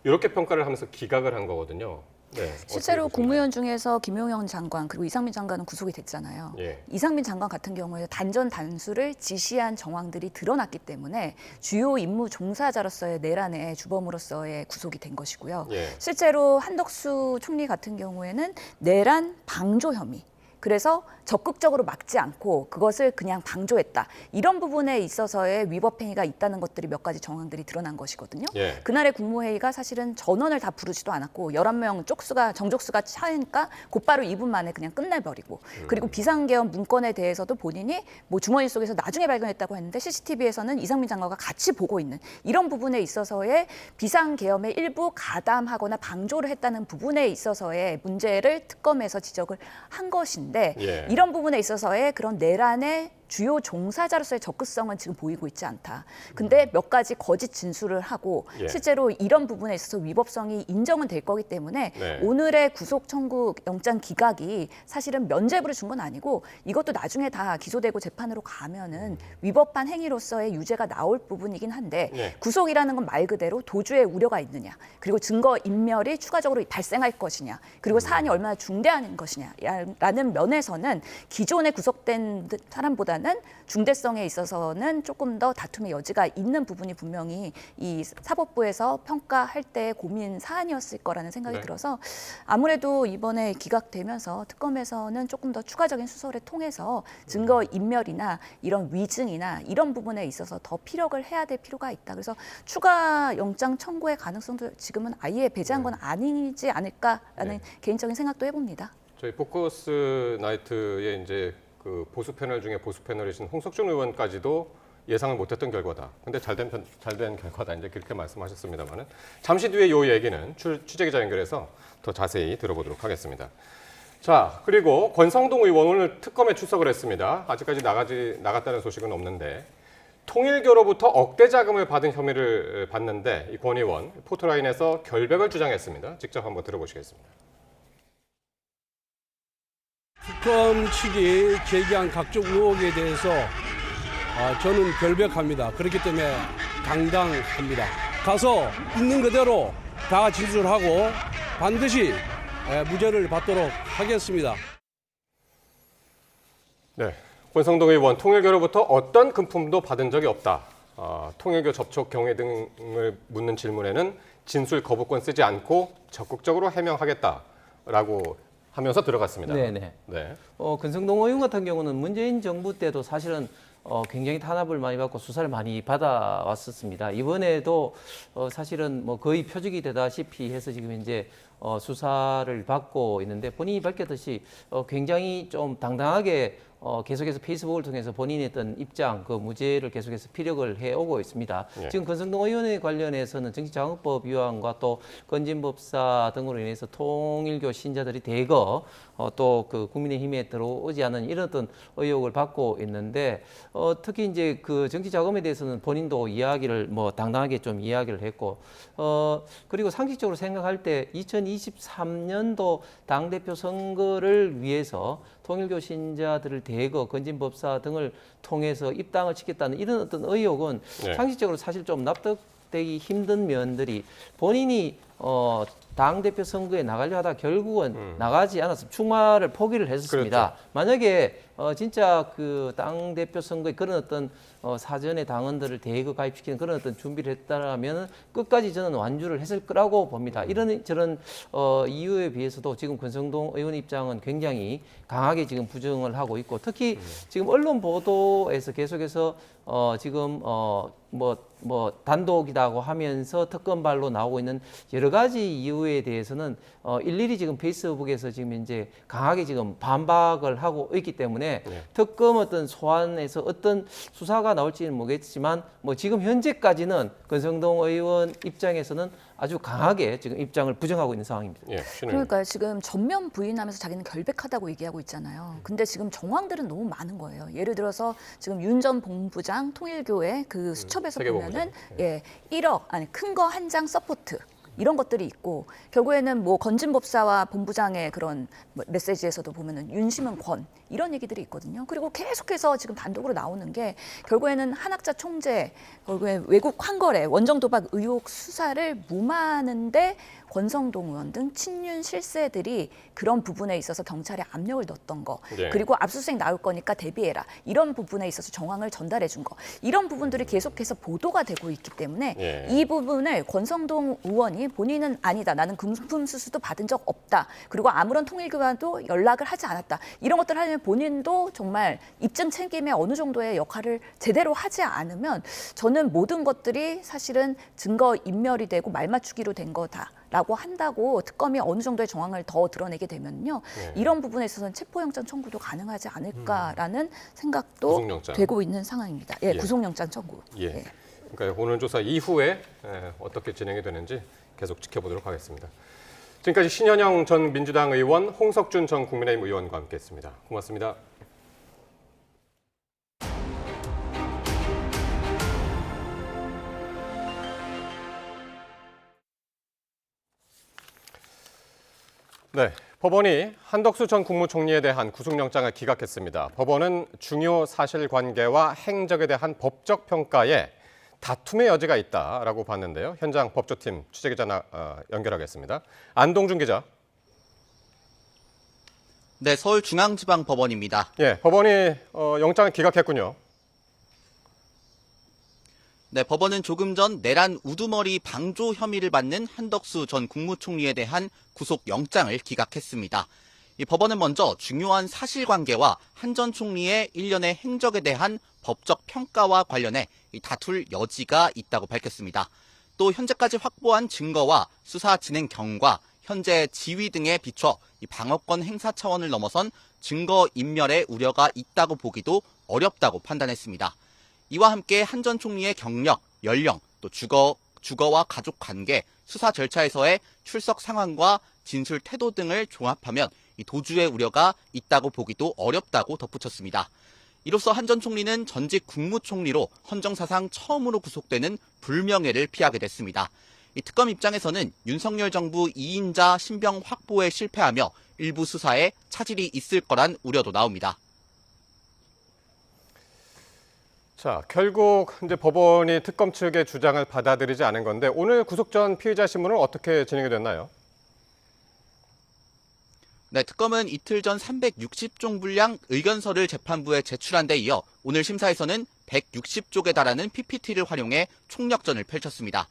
이렇게 평가를 하면서 기각을 한 거거든요. 네, 실제로 국무위원 중에서 김용현 장관 그리고 이상민 장관은 구속이 됐잖아요. 이상민 장관 같은 경우에 단전 단수를 지시한 정황들이 드러났기 때문에 주요 임무 종사자로서의 내란의 주범으로서의 구속이 된 것이고요. 실제로 한덕수 총리 같은 경우에는 내란 방조 혐의. 그래서 적극적으로 막지 않고 그것을 그냥 방조했다. 이런 부분에 있어서의 위법 행위가 있다는 것들이 몇 가지 정황들이 드러난 것이거든요. 그날의 국무회의가 사실은 전원을 다 부르지도 않았고 11명 정족수가 차니까 곧바로 2분 만에 그냥 끝내버리고 그리고 비상계엄 문건에 대해서도 본인이 뭐 주머니 속에서 나중에 발견했다고 했는데 CCTV에서는 이상민 장관과 같이 보고 있는 이런 부분에 있어서의 비상계엄의 일부 가담하거나 방조를 했다는 부분에 있어서의 문제를 특검에서 지적을 한 것인데 이런 부분에 있어서의 그런 내란의 주요 종사자로서의 적극성은 지금 보이고 있지 않다. 근데 몇 가지 거짓 진술을 하고 실제로 이런 부분에 있어서 위법성이 인정은 될 거기 때문에 오늘의 구속 청구 영장 기각이 사실은 면죄부를 준 건 아니고 이것도 나중에 다 기소되고 재판으로 가면은 위법한 행위로서의 유죄가 나올 부분이긴 한데 구속이라는 건 말 그대로 도주의 우려가 있느냐 그리고 증거 인멸이 추가적으로 발생할 것이냐 그리고 사안이 얼마나 중대한 것이냐라는 면에서는 기존에 구속된 사람보다 는 중대성에 있어서는 조금 더 다툼의 여지가 있는 부분이 분명히 이 사법부에서 평가할 때 고민 사안이었을 거라는 생각이 들어서 아무래도 이번에 기각되면서 특검에서는 조금 더 추가적인 수사를 통해서 증거 인멸이나 이런 위증이나 이런 부분에 있어서 더 피력을 해야 될 필요가 있다. 그래서 추가 영장 청구의 가능성도 지금은 아예 배제한 건 아니지 않을까라는 개인적인 생각도 해봅니다. 저희 포커스 나이트에 이제 그 보수 패널 중에 보수 패널이신 홍석준 의원까지도 예상을 못했던 결과다. 근데 잘된 결과다. 이제 그렇게 말씀하셨습니다만은 잠시 뒤에 이 얘기는 취재기자 연결해서 더 자세히 들어보도록 하겠습니다. 자, 그리고 권성동 의원 오늘 특검에 출석을 했습니다. 아직까지 나갔다는 소식은 없는데 통일교로부터 억대 자금을 받은 혐의를 받는데 이 권 의원 포토라인에서 결백을 주장했습니다. 직접 한번 들어보시겠습니다. 특검 측이 제기한 각종 의혹에 대해서 저는 결백합니다. 그렇기 때문에 당당합니다. 가서 있는 그대로 다 진술하고 반드시 무죄를 받도록 하겠습니다. 네, 권성동 의원 통일교로부터 어떤 금품도 받은 적이 없다. 통일교 접촉 경위 등을 묻는 질문에는 진술 거부권 쓰지 않고 적극적으로 해명하겠다라고 하면서 들어갔습니다. 네네. 권성동 의원 같은 경우는 문재인 정부 때도 사실은 굉장히 탄압을 많이 받고 수사를 많이 받아왔었습니다. 이번에도 사실은 뭐 거의 표적이 되다시피 해서 지금 이제 수사를 받고 있는데 본인이 밝혔듯이 굉장히 좀 당당하게 계속해서 페이스북을 통해서 본인의 어떤 입장, 그 무죄를 계속해서 피력을 해오고 있습니다. 지금 권성동 의원에 관련해서는 정치자금법 위반과 또 건진법사 등으로 인해서 통일교 신자들이 대거 또 그 국민의힘에 들어오지 않은 이런 어떤 의혹을 받고 있는데 특히 이제 그 정치자금에 대해서는 본인도 이야기를 뭐 당당하게 좀 이야기를 했고 그리고 상식적으로 생각할 때 2023년도 당대표 선거를 위해서 통일교 신자들을 대거 건진법사 등을 통해서 입당을 시켰다는 이런 어떤 의혹은 상식적으로 사실 좀 납득되기 힘든 면들이 본인이 당대표 선거에 나가려 하다 결국은 나가지 않았습니다. 출마를 포기를 했었습니다. 그렇죠. 만약에 진짜 그 당대표 선거에 그런 어떤 사전에 당원들을 대거 가입시키는 그런 어떤 준비를 했다면 끝까지 저는 완주를 했을 거라고 봅니다. 이런 저런 이유에 비해서도 지금 권성동 의원 입장은 굉장히 강하게 지금 부정을 하고 있고, 특히 지금 언론 보도에서 계속해서 지금 단독이라고 하면서 특검발로 나오고 있는 여러 가지 이유에 대해서는 일일이 지금 페이스북에서 지금 이제 강하게 지금 반박을 하고 있기 때문에 특검 어떤 소환에서 어떤 수사가 나올지는 모르겠지만 지금 현재까지는 권성동 의원 입장에서는 아주 강하게 지금 입장을 부정하고 있는 상황입니다. 그러니까 지금 전면 부인하면서 자기는 결백하다고 얘기하고 있잖아요. 근데 지금 정황들은 너무 많은 거예요. 예를 들어서 지금 윤 전 본부장 통일교회 그 수첩에서 보면은 1억 아니 큰 거 한 장 서포트. 이런 것들이 있고, 결국에는 뭐 건진법사와 본부장의 그런 메시지에서도 보면은 윤심은 권 이런 얘기들이 있거든요. 그리고 계속해서 지금 단독으로 나오는 게 결국에는 한학자 총재, 결국에 외국 환거래, 원정 도박 의혹 수사를 무마하는데 권성동 의원 등 친윤 실세들이 그런 부분에 있어서 경찰에 압력을 넣었던 거, 그리고 압수수색 나올 거니까 대비해라, 이런 부분에 있어서 정황을 전달해 준 거, 이런 부분들이 계속해서 보도가 되고 있기 때문에 이 부분을 권성동 의원이 본인은 아니다, 나는 금품 수수도 받은 적 없다, 그리고 아무런 통일교와도 연락을 하지 않았다, 이런 것들을 하려면 본인도 정말 입증 책임의 어느 정도의 역할을 제대로 하지 않으면 저는 모든 것들이 사실은 증거 인멸이 되고 말맞추기로 된 거다 라고 한다고 특검이 어느 정도의 정황을 더 드러내게 되면요, 이런 부분에 있어서는 체포영장 청구도 가능하지 않을까라는 생각도 구속영장. 되고 있는 상황입니다. 구속영장 청구. 그러니까 오늘 조사 이후에 어떻게 진행이 되는지 계속 지켜보도록 하겠습니다. 지금까지 신현영 전 민주당 의원, 홍석준 전 국민의힘 의원과 함께했습니다. 고맙습니다. 네, 법원이 한덕수 전 국무총리에 대한 구속영장을 기각했습니다. 법원은 중요 사실관계와 행적에 대한 법적 평가에 다툼의 여지가 있다라고 봤는데요. 현장 법조팀 취재기자 연결하겠습니다. 안동준 기자. 네, 서울중앙지방법원입니다. 법원이 영장을 기각했군요. 네, 법원은 조금 전 내란 우두머리 방조 혐의를 받는 한덕수 전 국무총리에 대한 구속영장을 기각했습니다. 이 법원은 먼저 중요한 사실관계와 한 전 총리의 일련의 행적에 대한 법적 평가와 관련해 다툴 여지가 있다고 밝혔습니다. 또 현재까지 확보한 증거와 수사 진행 경과, 현재 지위 등에 비춰 이 방어권 행사 차원을 넘어선 증거 인멸의 우려가 있다고 보기도 어렵다고 판단했습니다. 이와 함께 한 전 총리의 경력, 연령, 또 주거와 가족 관계, 수사 절차에서의 출석 상황과 진술 태도 등을 종합하면 이 도주의 우려가 있다고 보기도 어렵다고 덧붙였습니다. 이로써 한 전 총리는 전직 국무총리로 헌정사상 처음으로 구속되는 불명예를 피하게 됐습니다. 이 특검 입장에서는 윤석열 정부 2인자 신병 확보에 실패하며 일부 수사에 차질이 있을 거란 우려도 나옵니다. 자, 결국 이제 법원이 특검 측의 주장을 받아들이지 않은 건데 오늘 구속 전 피의자 신문은 어떻게 진행이 됐나요? 네, 특검은 이틀 전 360종 분량 의견서를 재판부에 제출한 데 이어 오늘 심사에서는 160쪽에 달하는 PPT를 활용해 총력전을 펼쳤습니다.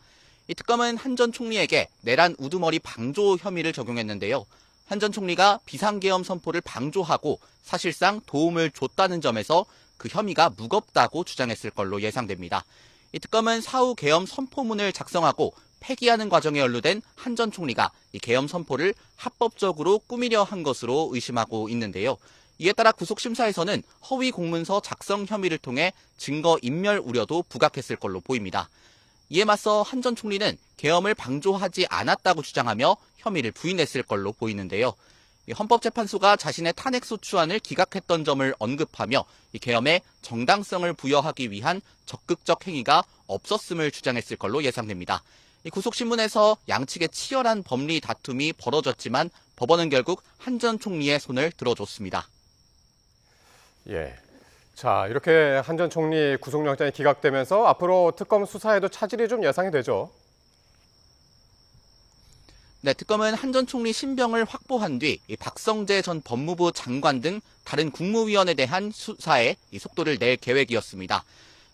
이 특검은 한 전 총리에게 내란 우두머리 방조 혐의를 적용했는데요. 한 전 총리가 비상계엄 선포를 방조하고 사실상 도움을 줬다는 점에서 그 혐의가 무겁다고 주장했을 걸로 예상됩니다. 이 특검은 사후 계엄 선포문을 작성하고 폐기하는 과정에 연루된 한 전 총리가 이 계엄 선포를 합법적으로 꾸미려 한 것으로 의심하고 있는데요. 이에 따라 구속심사에서는 허위 공문서 작성 혐의를 통해 증거 인멸 우려도 부각했을 걸로 보입니다. 이에 맞서 한 전 총리는 계엄을 방조하지 않았다고 주장하며 혐의를 부인했을 걸로 보이는데요. 헌법재판소가 자신의 탄핵소추안을 기각했던 점을 언급하며 이 계엄에 정당성을 부여하기 위한 적극적 행위가 없었음을 주장했을 걸로 예상됩니다. 이 구속신문에서 양측의 치열한 법리 다툼이 벌어졌지만 법원은 결국 한 전 총리의 손을 들어줬습니다. 자, 이렇게 한 전 총리 구속영장이 기각되면서 앞으로 특검 수사에도 차질이 좀 예상이 되죠? 네, 특검은 한 전 총리 신병을 확보한 뒤 박성재 전 법무부 장관 등 다른 국무위원에 대한 수사에 속도를 낼 계획이었습니다.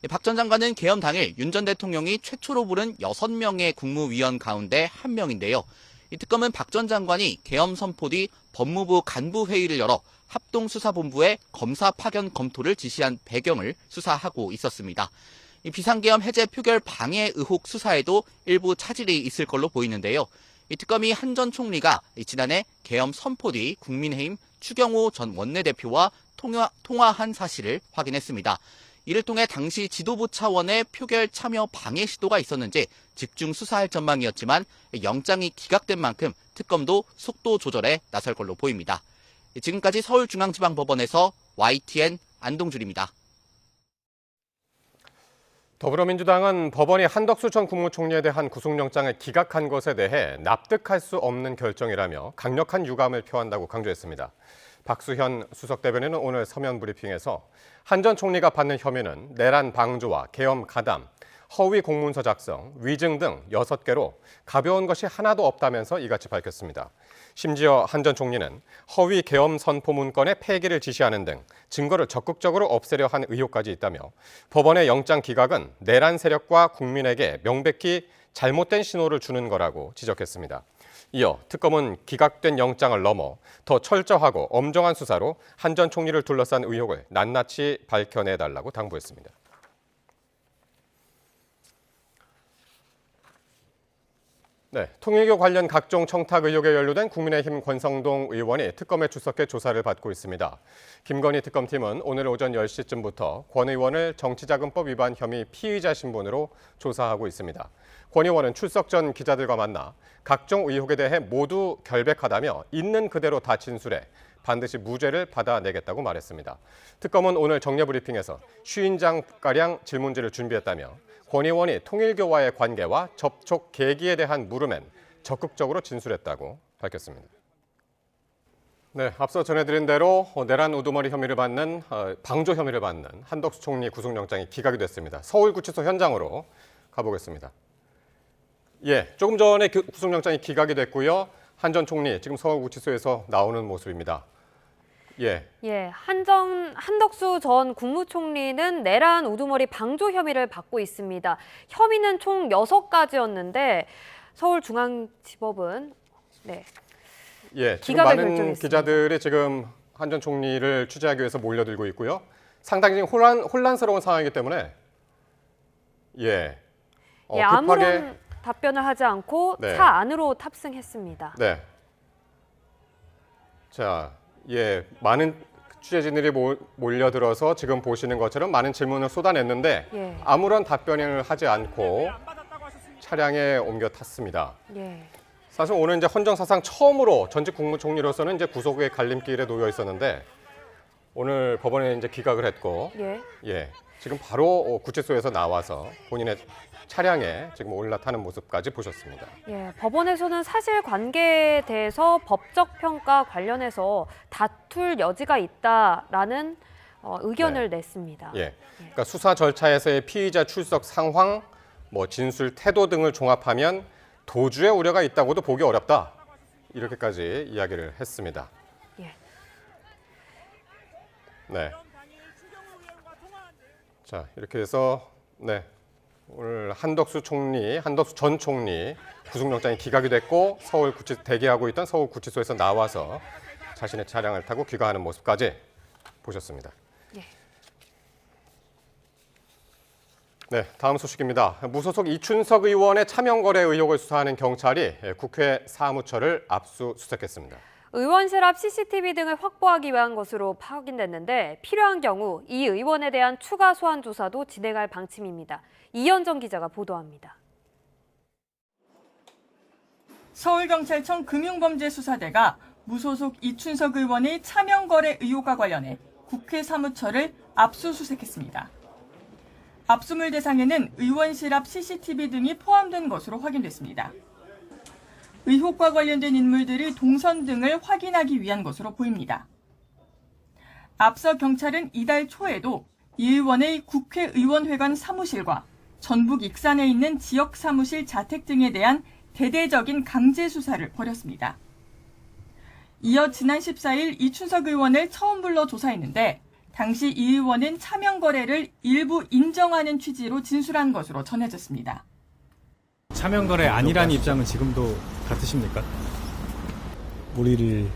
박 전 장관은 계엄 당일 윤 전 대통령이 최초로 부른 6명의 국무위원 가운데 한 명인데요. 이 특검은 박 전 장관이 계엄 선포 뒤 법무부 간부회의를 열어 합동수사본부에 검사 파견 검토를 지시한 배경을 수사하고 있었습니다. 이 비상계엄 해제 표결 방해 의혹 수사에도 일부 차질이 있을 걸로 보이는데요. 이 특검이 한 전 총리가 지난해 계엄 선포 뒤 국민의힘 추경호 전 원내대표와 통화한 사실을 확인했습니다. 이를 통해 당시 지도부 차원의 표결 참여 방해 시도가 있었는지 집중 수사할 전망이었지만 영장이 기각된 만큼 특검도 속도 조절에 나설 걸로 보입니다. 지금까지 서울중앙지방법원에서 YTN 안동줄입니다. 더불어민주당은 법원이 한덕수 전 국무총리에 대한 구속영장을 기각한 것에 대해 납득할 수 없는 결정이라며 강력한 유감을 표한다고 강조했습니다. 박수현 수석대변인은 오늘 서면 브리핑에서 한 전 총리가 받는 혐의는 내란 방조와 계엄 가담, 허위 공문서 작성, 위증 등 6개로 가벼운 것이 하나도 없다면서 이같이 밝혔습니다. 심지어 한 전 총리는 허위 계엄 선포 문건의 폐기를 지시하는 등 증거를 적극적으로 없애려 한 의혹까지 있다며 법원의 영장 기각은 내란 세력과 국민에게 명백히 잘못된 신호를 주는 거라고 지적했습니다. 이어 특검은 기각된 영장을 넘어 더 철저하고 엄정한 수사로 한 전 총리를 둘러싼 의혹을 낱낱이 밝혀내달라고 당부했습니다. 네, 통일교 관련 각종 청탁 의혹에 연루된 국민의힘 권성동 의원이 특검에 출석해 조사를 받고 있습니다. 김건희 특검팀은 오늘 오전 10시쯤부터 권 의원을 정치자금법 위반 혐의 피의자 신분으로 조사하고 있습니다. 권 의원은 출석 전 기자들과 만나 각종 의혹에 대해 모두 결백하다며 있는 그대로 다 진술해 반드시 무죄를 받아내겠다고 말했습니다. 특검은 오늘 정례 브리핑에서 50장가량 질문지를 준비했다며 권 의원이 통일교와의 관계와 접촉 계기에 대한 물음엔 적극적으로 진술했다고 밝혔습니다. 네, 앞서 전해드린 대로 내란 우두머리 혐의를 받는 방조 혐의를 받는 한덕수 총리 구속영장이 기각이 됐습니다. 서울구치소 현장으로 가보겠습니다. 예, 조금 전에 구속영장이 기각이 됐고요. 한 전 총리 지금 서울구치소에서 나오는 모습입니다. 예, 한덕수 전 국무총리는 내란 우두머리 방조 혐의를 받고 있습니다. 혐의는 총 6가지였는데 서울중앙지법은 지금 기각을 많은 결정했습니다. 기자들이 지금 한 전 총리를 취재하기 위해서 몰려들고 있고요. 상당히 지금 혼란스러운 상황이기 때문에 아무런 답변을 하지 않고 차 안으로 탑승했습니다. 네. 자, 많은 취재진들이 몰려들어서 지금 보시는 것처럼 많은 질문을 쏟아냈는데 아무런 답변을 하지 않고 차량에 옮겨 탔습니다. 사실 오늘 이제 헌정사상 처음으로 전직 국무총리로서는 이제 구속의 갈림길에 놓여 있었는데 오늘 법원에 이제 기각을 했고 지금 바로 구치소에서 나와서 본인의 차량에 지금 올라타는 모습까지 보셨습니다. 법원에서는 사실관계에 대해서 법적 평가 관련해서 다툴 여지가 있다라는 의견을 냈습니다. 그러니까 수사 절차에서의 피의자 출석 상황, 진술 태도 등을 종합하면 도주의 우려가 있다고도 보기 어렵다. 이렇게까지 이야기를 했습니다. 네. 자, 이렇게 해서 오늘 한덕수 전 총리 구속영장이 기각이 됐고 대기하고 있던 서울구치소에서 나와서 자신의 차량을 타고 귀가하는 모습까지 보셨습니다. 네, 다음 소식입니다. 무소속 이춘석 의원의 차명거래 의혹을 수사하는 경찰이 국회 사무처를 압수수색했습니다. 의원실 앞 CCTV 등을 확보하기 위한 것으로 확인됐는데 필요한 경우 이 의원에 대한 추가 소환 조사도 진행할 방침입니다. 이현정 기자가 보도합니다. 서울경찰청 금융범죄수사대가 무소속 이춘석 의원의 차명거래 의혹과 관련해 국회 사무처를 압수수색했습니다. 압수물 대상에는 의원실 앞 CCTV 등이 포함된 것으로 확인됐습니다. 의혹과 관련된 인물들의 동선 등을 확인하기 위한 것으로 보입니다. 앞서 경찰은 이달 초에도 이 의원의 국회의원회관 사무실과 전북 익산에 있는 지역 사무실 자택 등에 대한 대대적인 강제 수사를 벌였습니다. 이어 지난 14일 이춘석 의원을 처음 불러 조사했는데 당시 이 의원은 차명 거래를 일부 인정하는 취지로 진술한 것으로 전해졌습니다. 차명 거래 아니라는 입장은 지금도 같으십니까? 우리를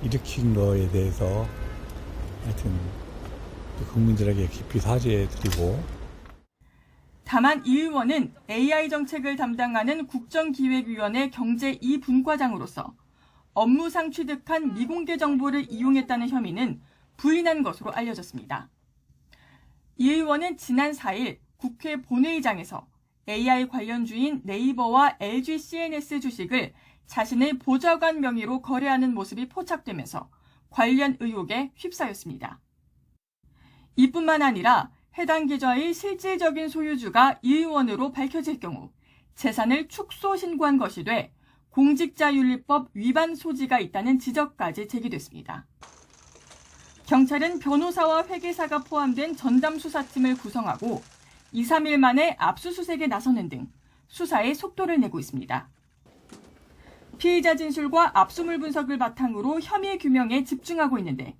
일으킨 거에 대해서 하여튼 국민들에게 깊이 사죄드리고, 다만 이 의원은 AI 정책을 담당하는 국정기획위원회 경제 2분과장으로서 업무상 취득한 미공개 정보를 이용했다는 혐의는 부인한 것으로 알려졌습니다. 이 의원은 지난 4일 국회 본회의장에서 AI 관련주인 네이버와 LG CNS 주식을 자신의 보좌관 명의로 거래하는 모습이 포착되면서 관련 의혹에 휩싸였습니다. 이뿐만 아니라 해당 계좌의 실질적인 소유주가 이 의원으로 밝혀질 경우 재산을 축소 신고한 것이 돼 공직자윤리법 위반 소지가 있다는 지적까지 제기됐습니다. 경찰은 변호사와 회계사가 포함된 전담 수사팀을 구성하고 2, 3일 만에 압수수색에 나서는 등 수사에 속도를 내고 있습니다. 피의자 진술과 압수물 분석을 바탕으로 혐의 규명에 집중하고 있는데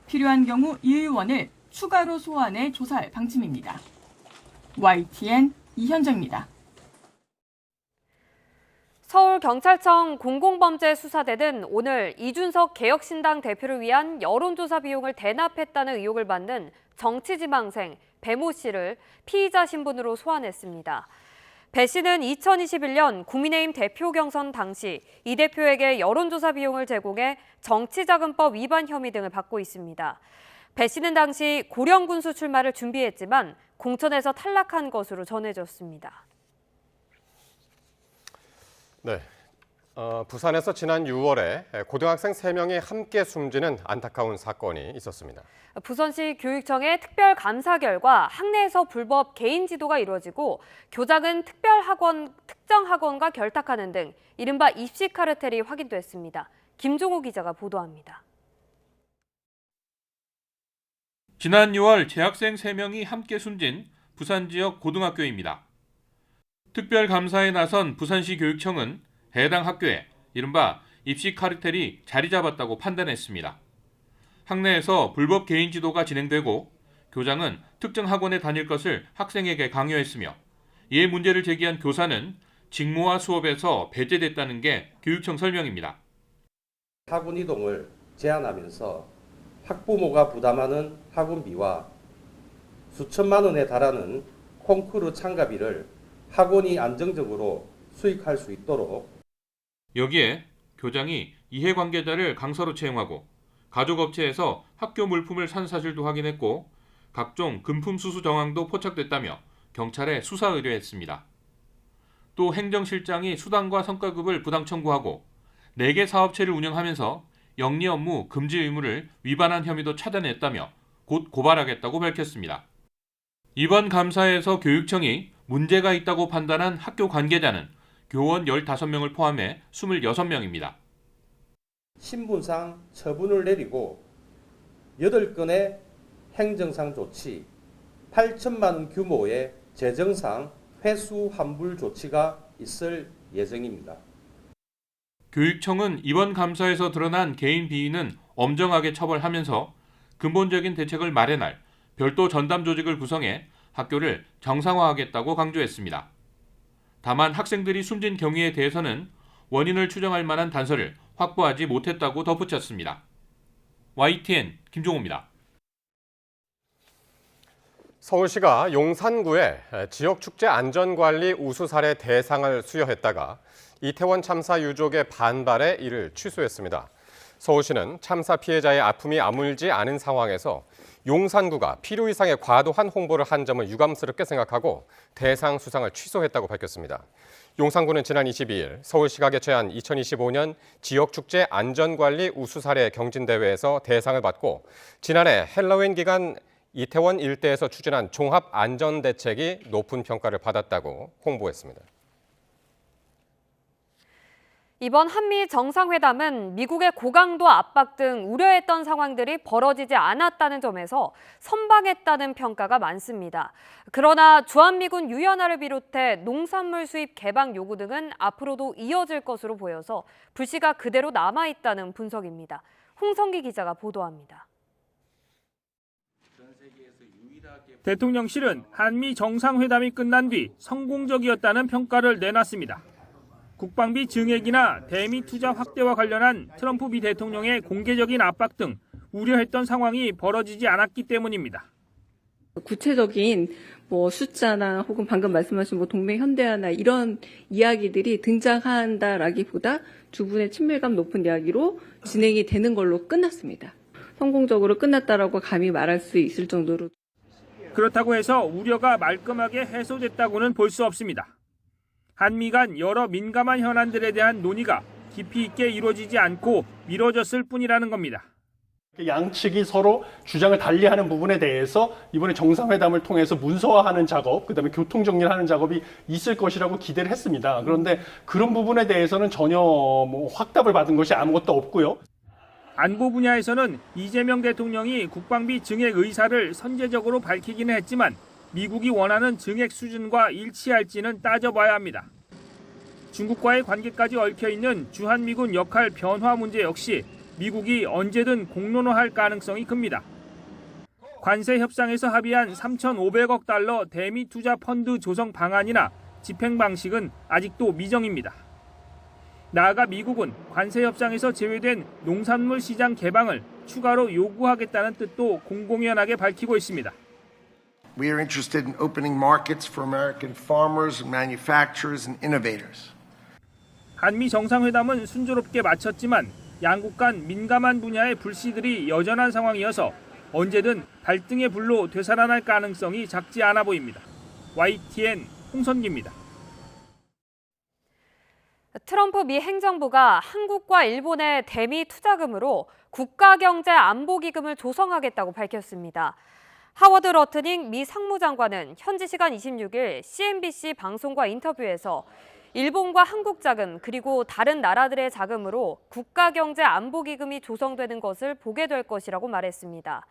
필요한 경우 이 의원을 추가로 소환해 조사할 방침입니다. YTN 이현정입니다. 서울경찰청 공공범죄수사대는 오늘 이준석 개혁신당 대표를 위한 여론조사 비용을 대납했다는 의혹을 받는 정치지망생 배모 씨를 피의자 신분으로 소환했습니다. 배 씨는 2021년 국민의힘 대표 경선 당시 이 대표에게 여론조사 비용을 제공해 정치자금법 위반 혐의 등을 받고 있습니다. 배 씨는 당시 고령군수 출마를 준비했지만 공천에서 탈락한 것으로 전해졌습니다. 네, 부산에서 지난 6월에 고등학생 3명이 함께 숨지는 안타까운 사건이 있었습니다. 부산시 교육청의 특별 감사 결과 학내에서 불법 개인 지도가 이루어지고 교장은 특정 학원과 결탁하는 등 이른바 입시 카르텔이 확인됐습니다. 김종호 기자가 보도합니다. 지난 6월 재학생 3명이 함께 숨진 부산 지역 고등학교입니다. 특별 감사에 나선 부산시 교육청은 해당 학교에 이른바 입시 카르텔이 자리 잡았다고 판단했습니다. 학내에서 불법 개인 지도가 진행되고 교장은 특정 학원에 다닐 것을 학생에게 강요했으며 이에 문제를 제기한 교사는 직무와 수업에서 배제됐다는 게 교육청 설명입니다. 학원 이동을 제한하면서 학부모가 부담하는 학원비와 수천만 원에 달하는 콩쿠르 참가비를 학원이 안정적으로 수익할 수 있도록 여기에 교장이 이해관계자를 강사로 채용하고 가족업체에서 학교 물품을 산 사실도 확인했고 각종 금품 수수 정황도 포착됐다며 경찰에 수사 의뢰했습니다. 또 행정실장이 수당과 성과급을 부당 청구하고 4개 사업체를 운영하면서 영리 업무 금지 의무를 위반한 혐의도 찾아냈다며 곧 고발하겠다고 밝혔습니다. 이번 감사에서 교육청이 문제가 있다고 판단한 학교 관계자는 교원 15명을 포함해 26명입니다. 신분상 처분을 내리고 8건의 행정상 조치, 8천만 원 규모의 재정상 회수 환불 조치가 있을 예정입니다. 교육청은 이번 감사에서 드러난 개인 비위는 엄정하게 처벌하면서 근본적인 대책을 마련할 별도 전담 조직을 구성해 학교를 정상화하겠다고 강조했습니다. 다만 학생들이 숨진 경위에 대해서는 원인을 추정할 만한 단서를 확보하지 못했다고 덧붙였습니다. YTN 김종호입니다. 서울시가 용산구에 지역축제 안전관리 우수 사례 대상을 수여했다가 이태원 참사 유족의 반발에 이를 취소했습니다. 서울시는 참사 피해자의 아픔이 아물지 않은 상황에서 용산구가 필요 이상의 과도한 홍보를 한 점을 유감스럽게 생각하고 대상 수상을 취소했다고 밝혔습니다. 용산구는 지난 22일 서울시가 개최한 2025년 지역축제 안전관리 우수 사례 경진대회에서 대상을 받고 지난해 헬로윈 기간 이태원 일대에서 추진한 종합 안전대책이 높은 평가를 받았다고 홍보했습니다. 이번 한미 정상회담은 미국의 고강도 압박 등 우려했던 상황들이 벌어지지 않았다는 점에서 선방했다는 평가가 많습니다. 그러나 주한미군 유연화를 비롯해 농산물 수입 개방 요구 등은 앞으로도 이어질 것으로 보여서 불씨가 그대로 남아있다는 분석입니다. 홍성기 기자가 보도합니다. 대통령실은 한미 정상회담이 끝난 뒤 성공적이었다는 평가를 내놨습니다. 국방비 증액이나 대미 투자 확대와 관련한 트럼프 미 대통령의 공개적인 압박 등 우려했던 상황이 벌어지지 않았기 때문입니다. 구체적인 숫자나 혹은 방금 말씀하신 동맹 현대화나 이런 이야기들이 등장한다라기보다 두 분의 친밀감 높은 이야기로 진행이 되는 걸로 끝났습니다. 성공적으로 끝났다라고 감히 말할 수 있을 정도로. 그렇다고 해서 우려가 말끔하게 해소됐다고는 볼 수 없습니다. 한미 간 여러 민감한 현안들에 대한 논의가 깊이 있게 이루어지지 않고 미뤄졌을 뿐이라는 겁니다. 양측이 서로 주장을 달리하는 부분에 대해서 이번에 정상회담을 통해서 문서화하는 작업, 그다음에 교통 정리를 하는 작업이 있을 것이라고 기대를 했습니다. 그런데 그런 부분에 대해서는 전혀 확답을 받은 것이 아무것도 없고요. 안보 분야에서는 이재명 대통령이 국방비 증액 의사를 선제적으로 밝히기는 했지만 미국이 원하는 증액 수준과 일치할지는 따져봐야 합니다. 중국과의 관계까지 얽혀있는 주한미군 역할 변화 문제 역시 미국이 언제든 공론화할 가능성이 큽니다. 관세 협상에서 합의한 3,500억 달러 대미 투자 펀드 조성 방안이나 집행 방식은 아직도 미정입니다. 나아가 미국은 관세 협상에서 제외된 농산물 시장 개방을 추가로 요구하겠다는 뜻도 공공연하게 밝히고 있습니다. We are interested in opening markets for American farmers, manufacturers, and innovators. 한미 정상회담은 순조롭게 마쳤지만 양국 간 민감한 분야의 불씨들이 여전한 상황이어서 언제든 갈등의 불로 되살아날 가능성이 작지 않아 보입니다. YTN 홍선기입니다. 트럼프 미 행정부가 한국과 일본의 대미 투자금으로 국가경제안보기금을 조성하겠다고 밝혔습니다. 하워드 러트닝 미 상무장관은 현지 시간 26일 CNBC 방송과 인터뷰에서 일본과 한국 자금 그리고 다른 나라들의 자금으로 국가경제안보기금이 조성되는 것을 보게 될 것이라고 말했습니다.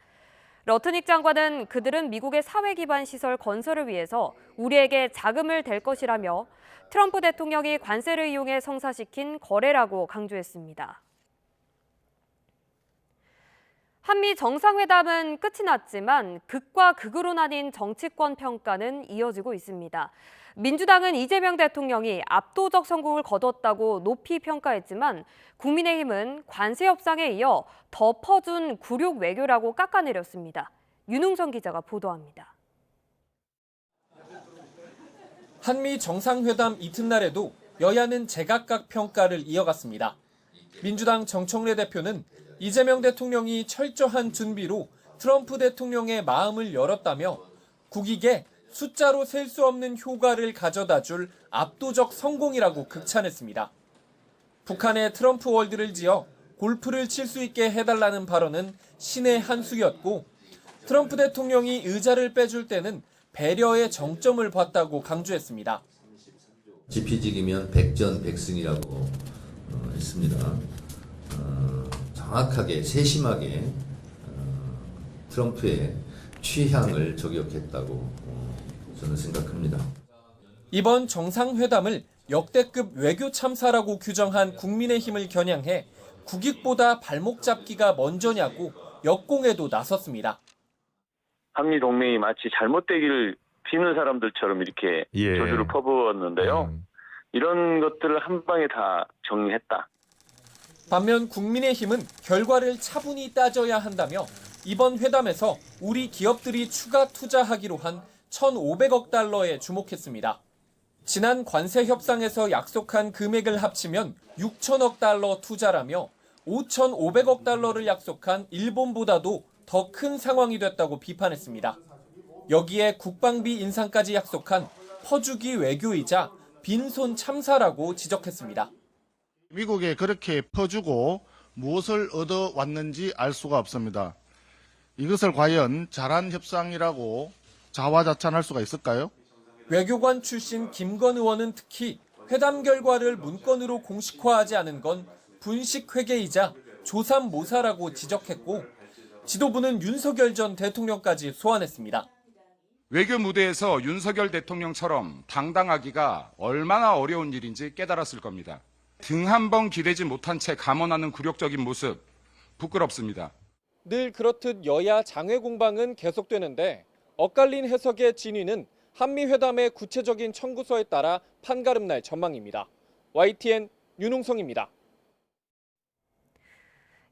러트닝 장관은 그들은 미국의 사회기반 시설 건설을 위해서 우리에게 자금을 댈 것이라며 트럼프 대통령이 관세를 이용해 성사시킨 거래라고 강조했습니다. 한미 정상회담은 끝이 났지만 극과 극으로 나뉜 정치권 평가는 이어지고 있습니다. 민주당은 이재명 대통령이 압도적 성공을 거뒀다고 높이 평가했지만 국민의힘은 관세 협상에 이어 덮어준 굴욕 외교라고 깎아내렸습니다. 윤웅선 기자가 보도합니다. 한미 정상회담 이튿날에도 여야는 제각각 평가를 이어갔습니다. 민주당 정청래 대표는 이재명 대통령이 철저한 준비로 트럼프 대통령의 마음을 열었다며 국익에 숫자로 셀 수 없는 효과를 가져다 줄 압도적 성공이라고 극찬했습니다. 북한에 트럼프 월드를 지어 골프를 칠 수 있게 해달라는 발언은 신의 한 수였고 트럼프 대통령이 의자를 빼줄 때는 배려의 정점을 봤다고 강조했습니다. 지피지기면 백전백승이라고 했습니다. 정확하게 세심하게 트럼프의 취향을 저격했다고 저는 생각합니다. 이번 정상회담을 역대급 외교 참사라고 규정한 국민의힘을 겨냥해 국익보다 발목 잡기가 먼저냐고 역공에도 나섰습니다. 한미 동맹이 마치 잘못되기를 비는 사람들처럼 이렇게 저주를 퍼부었는데요. 이런 것들을 한 방에 다 정리했다. 반면 국민의힘은 결과를 차분히 따져야 한다며 이번 회담에서 우리 기업들이 추가 투자하기로 한 1,500억 달러에 주목했습니다. 지난 관세 협상에서 약속한 금액을 합치면 6천억 달러 투자라며 5,500억 달러를 약속한 일본보다도 더 큰 상황이 됐다고 비판했습니다. 여기에 국방비 인상까지 약속한 퍼주기 외교이자 빈손 참사라고 지적했습니다. 미국에 그렇게 퍼주고 무엇을 얻어왔는지 알 수가 없습니다. 이것을 과연 잘한 협상이라고 자화자찬할 수가 있을까요? 외교관 출신 김건 의원은 특히 회담 결과를 문건으로 공식화하지 않은 건 분식회계이자 조삼모사라고 지적했고 지도부는 윤석열 전 대통령까지 소환했습니다. 외교 무대에서 윤석열 대통령처럼 당당하기가 얼마나 어려운 일인지 깨달았을 겁니다. 등 한 번 기대지 못한 채 감언하는 굴욕적인 모습 부끄럽습니다. 늘 그렇듯 여야 장외 공방은 계속되는데 엇갈린 해석의 진위는 한미회담의 구체적인 청구서에 따라 판가름 날 전망입니다. YTN 윤웅성입니다.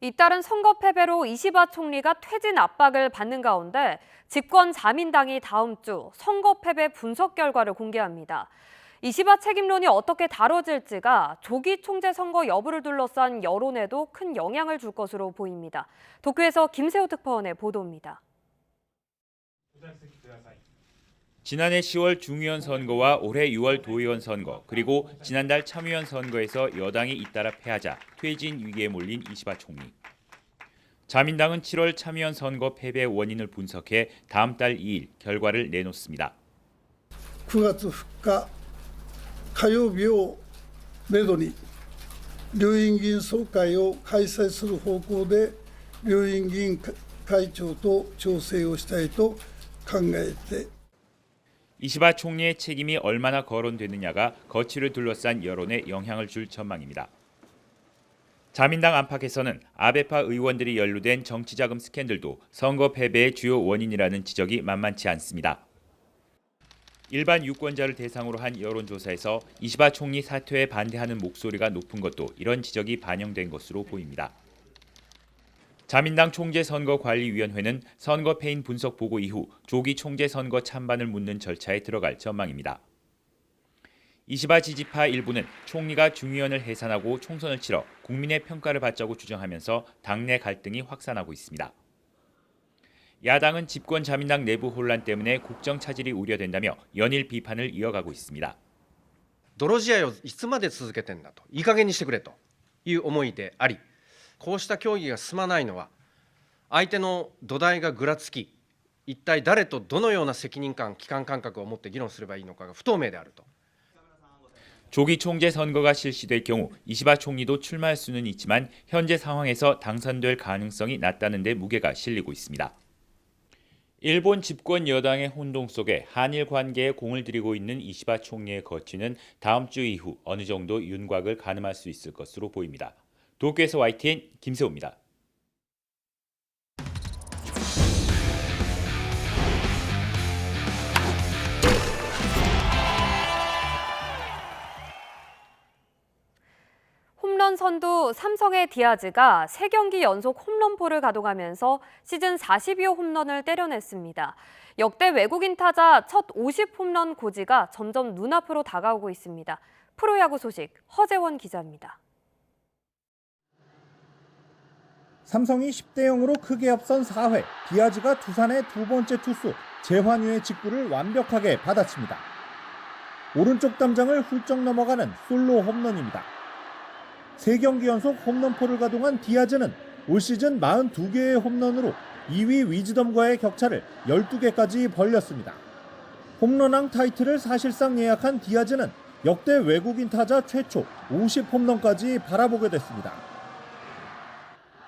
잇따른 선거 패배로 이시바 총리가 퇴진 압박을 받는 가운데 집권 자민당이 다음 주 선거 패배 분석 결과를 공개합니다. 이시바 책임론이 어떻게 다뤄질지가 조기 총재 선거 여부를 둘러싼 여론에도 큰 영향을 줄 것으로 보입니다. 도쿄에서 김세호 특파원의 보도입니다. 지난해 10월 중의원 선거와 올해 6월 도의원 선거, 그리고 지난달 참의원 선거에서 여당이 잇따라 패하자 퇴진 위기에 몰린 이시바 총리. 자민당은 7월 참의원 선거 패배 원인을 분석해 다음 달 2일 결과를 내놓습니다. 9月2日火曜日をめどに両院議員総会を開催する方向で両院議員会長と調整をしたいと考えて 이시바 총리의 책임이 얼마나 거론되느냐가 거취를 둘러싼 여론에 영향을 줄 전망입니다. 자민당 안팎에서는 아베파 의원들이 연루된 정치자금 스캔들도 선거 패배의 주요 원인이라는 지적이 만만치 않습니다. 일반 유권자를 대상으로 한 여론조사에서 이시바 총리 사퇴에 반대하는 목소리가 높은 것도 이런 지적이 반영된 것으로 보입니다. 자민당 총재선거관리위원회는 선거 패인 분석 보고 이후 조기 총재 선거 찬반을 묻는 절차에 들어갈 전망입니다. 이시바 지지파 일부는 총리가 중의원을 해산하고 총선을 치러 국민의 평가를 받자고 주장하면서 당내 갈등이 확산하고 있습니다. 야당은 집권 자민당 내부 혼란 때문에 국정 차질이 우려된다며 연일 비판을 이어가고 있습니다. 泥試合をいつまで続けてんだと、いい加減にしてくれという思いであり、こうした協議が進まないのは相手の土台がぐらつき、一体誰とどのような責任感、期間感覚を持って議論すればいいのかが不透明であると。 조기 총재 선거가 실시될 경우 이시바 총리도 출마할 수는 있지만 현재 상황에서 당선될 가능성이 낮다는 데 무게가 실리고 있습니다. 일본 집권 여당의 혼동 속에 한일 관계에 공을 들이고 있는 이시바 총리의 거취는 다음 주 이후 어느 정도 윤곽을 가늠할 수 있을 것으로 보입니다. 도쿄에서 YTN 김세호입니다. 홈런 선두 삼성의 디아즈가 3경기 연속 홈런포를 가동하면서 시즌 42호 홈런을 때려냈습니다. 역대 외국인 타자 첫 50홈런 고지가 점점 눈앞으로 다가오고 있습니다. 프로야구 소식 허재원 기자입니다. 삼성이 10대 0으로 크게 앞선 4회, 디아즈가 두산의 두 번째 투수 재환유의 직구를 완벽하게 받아칩니다. 오른쪽 담장을 훌쩍 넘어가는 솔로 홈런입니다. 3경기 연속 홈런포를 가동한 디아즈는 올 시즌 42개의 홈런으로 2위 위즈덤과의 격차를 12개까지 벌렸습니다. 홈런왕 타이틀을 사실상 예약한 디아즈는 역대 외국인 타자 최초 50홈런까지 바라보게 됐습니다.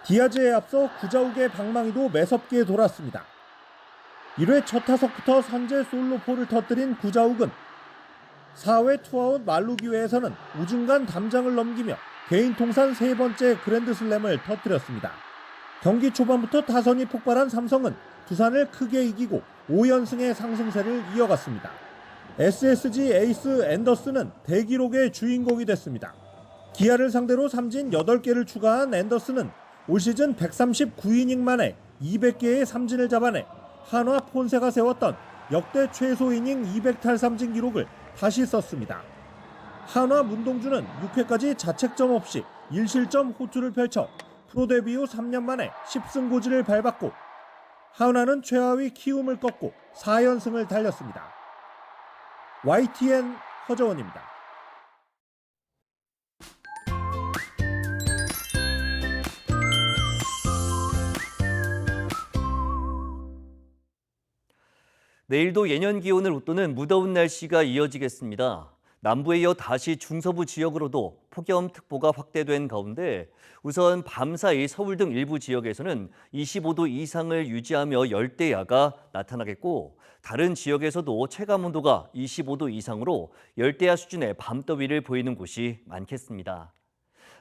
디아즈에 앞서 구자욱의 방망이도 매섭게 돌았습니다. 1회 첫 타석부터 선제 솔로포를 터뜨린 구자욱은 4회 투아웃 만루 기회에서는 우중간 담장을 넘기며 개인 통산 3번째 그랜드슬램을 터뜨렸습니다. 경기 초반부터 타선이 폭발한 삼성은 두산을 크게 이기고 5연승의 상승세를 이어갔습니다. SSG 에이스 앤더슨은 대기록의 주인공이 됐습니다. 기아를 상대로 삼진 8개를 추가한 앤더슨은 올 시즌 139이닝 만에 200개의 삼진을 잡아내 한화 폰세가 세웠던 역대 최소 이닝 200탈삼진 기록을 다시 썼습니다. 한화 문동주는 6회까지 자책점 없이 1실점 호투를 펼쳐 프로 데뷔 후 3년 만에 10승 고지를 밟았고 한화는 최하위 키움을 꺾고 4연승을 달렸습니다. YTN 허재원입니다. 내일도 예년 기온을 웃도는 무더운 날씨가 이어지겠습니다. 남부에 이어 다시 중서부 지역으로도 폭염특보가 확대된 가운데 우선 밤사이 서울 등 일부 지역에서는 25도 이상을 유지하며 열대야가 나타나겠고 다른 지역에서도 체감온도가 25도 이상으로 열대야 수준의 밤더위를 보이는 곳이 많겠습니다.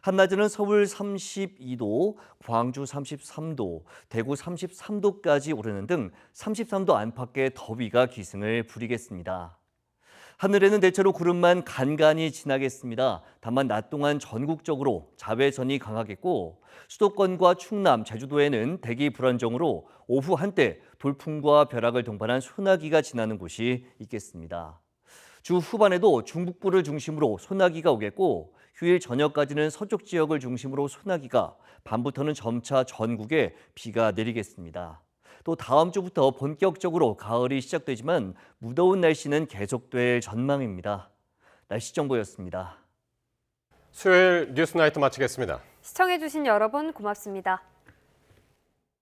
한낮에는 서울 32도, 광주 33도, 대구 33도까지 오르는 등 33도 안팎의 더위가 기승을 부리겠습니다. 하늘에는 대체로 구름만 간간히 지나겠습니다. 다만 낮 동안 전국적으로 자외선이 강하겠고 수도권과 충남, 제주도에는 대기 불안정으로 오후 한때 돌풍과 벼락을 동반한 소나기가 지나는 곳이 있겠습니다. 주 후반에도 중북부를 중심으로 소나기가 오겠고 휴일 저녁까지는 서쪽 지역을 중심으로 소나기가, 밤부터는 점차 전국에 비가 내리겠습니다. 또 다음 주부터 본격적으로 가을이 시작되지만 무더운 날씨는 계속될 전망입니다. 날씨 정보였습니다. 수요일 뉴스나이트 마치겠습니다. 시청해주신 여러분 고맙습니다.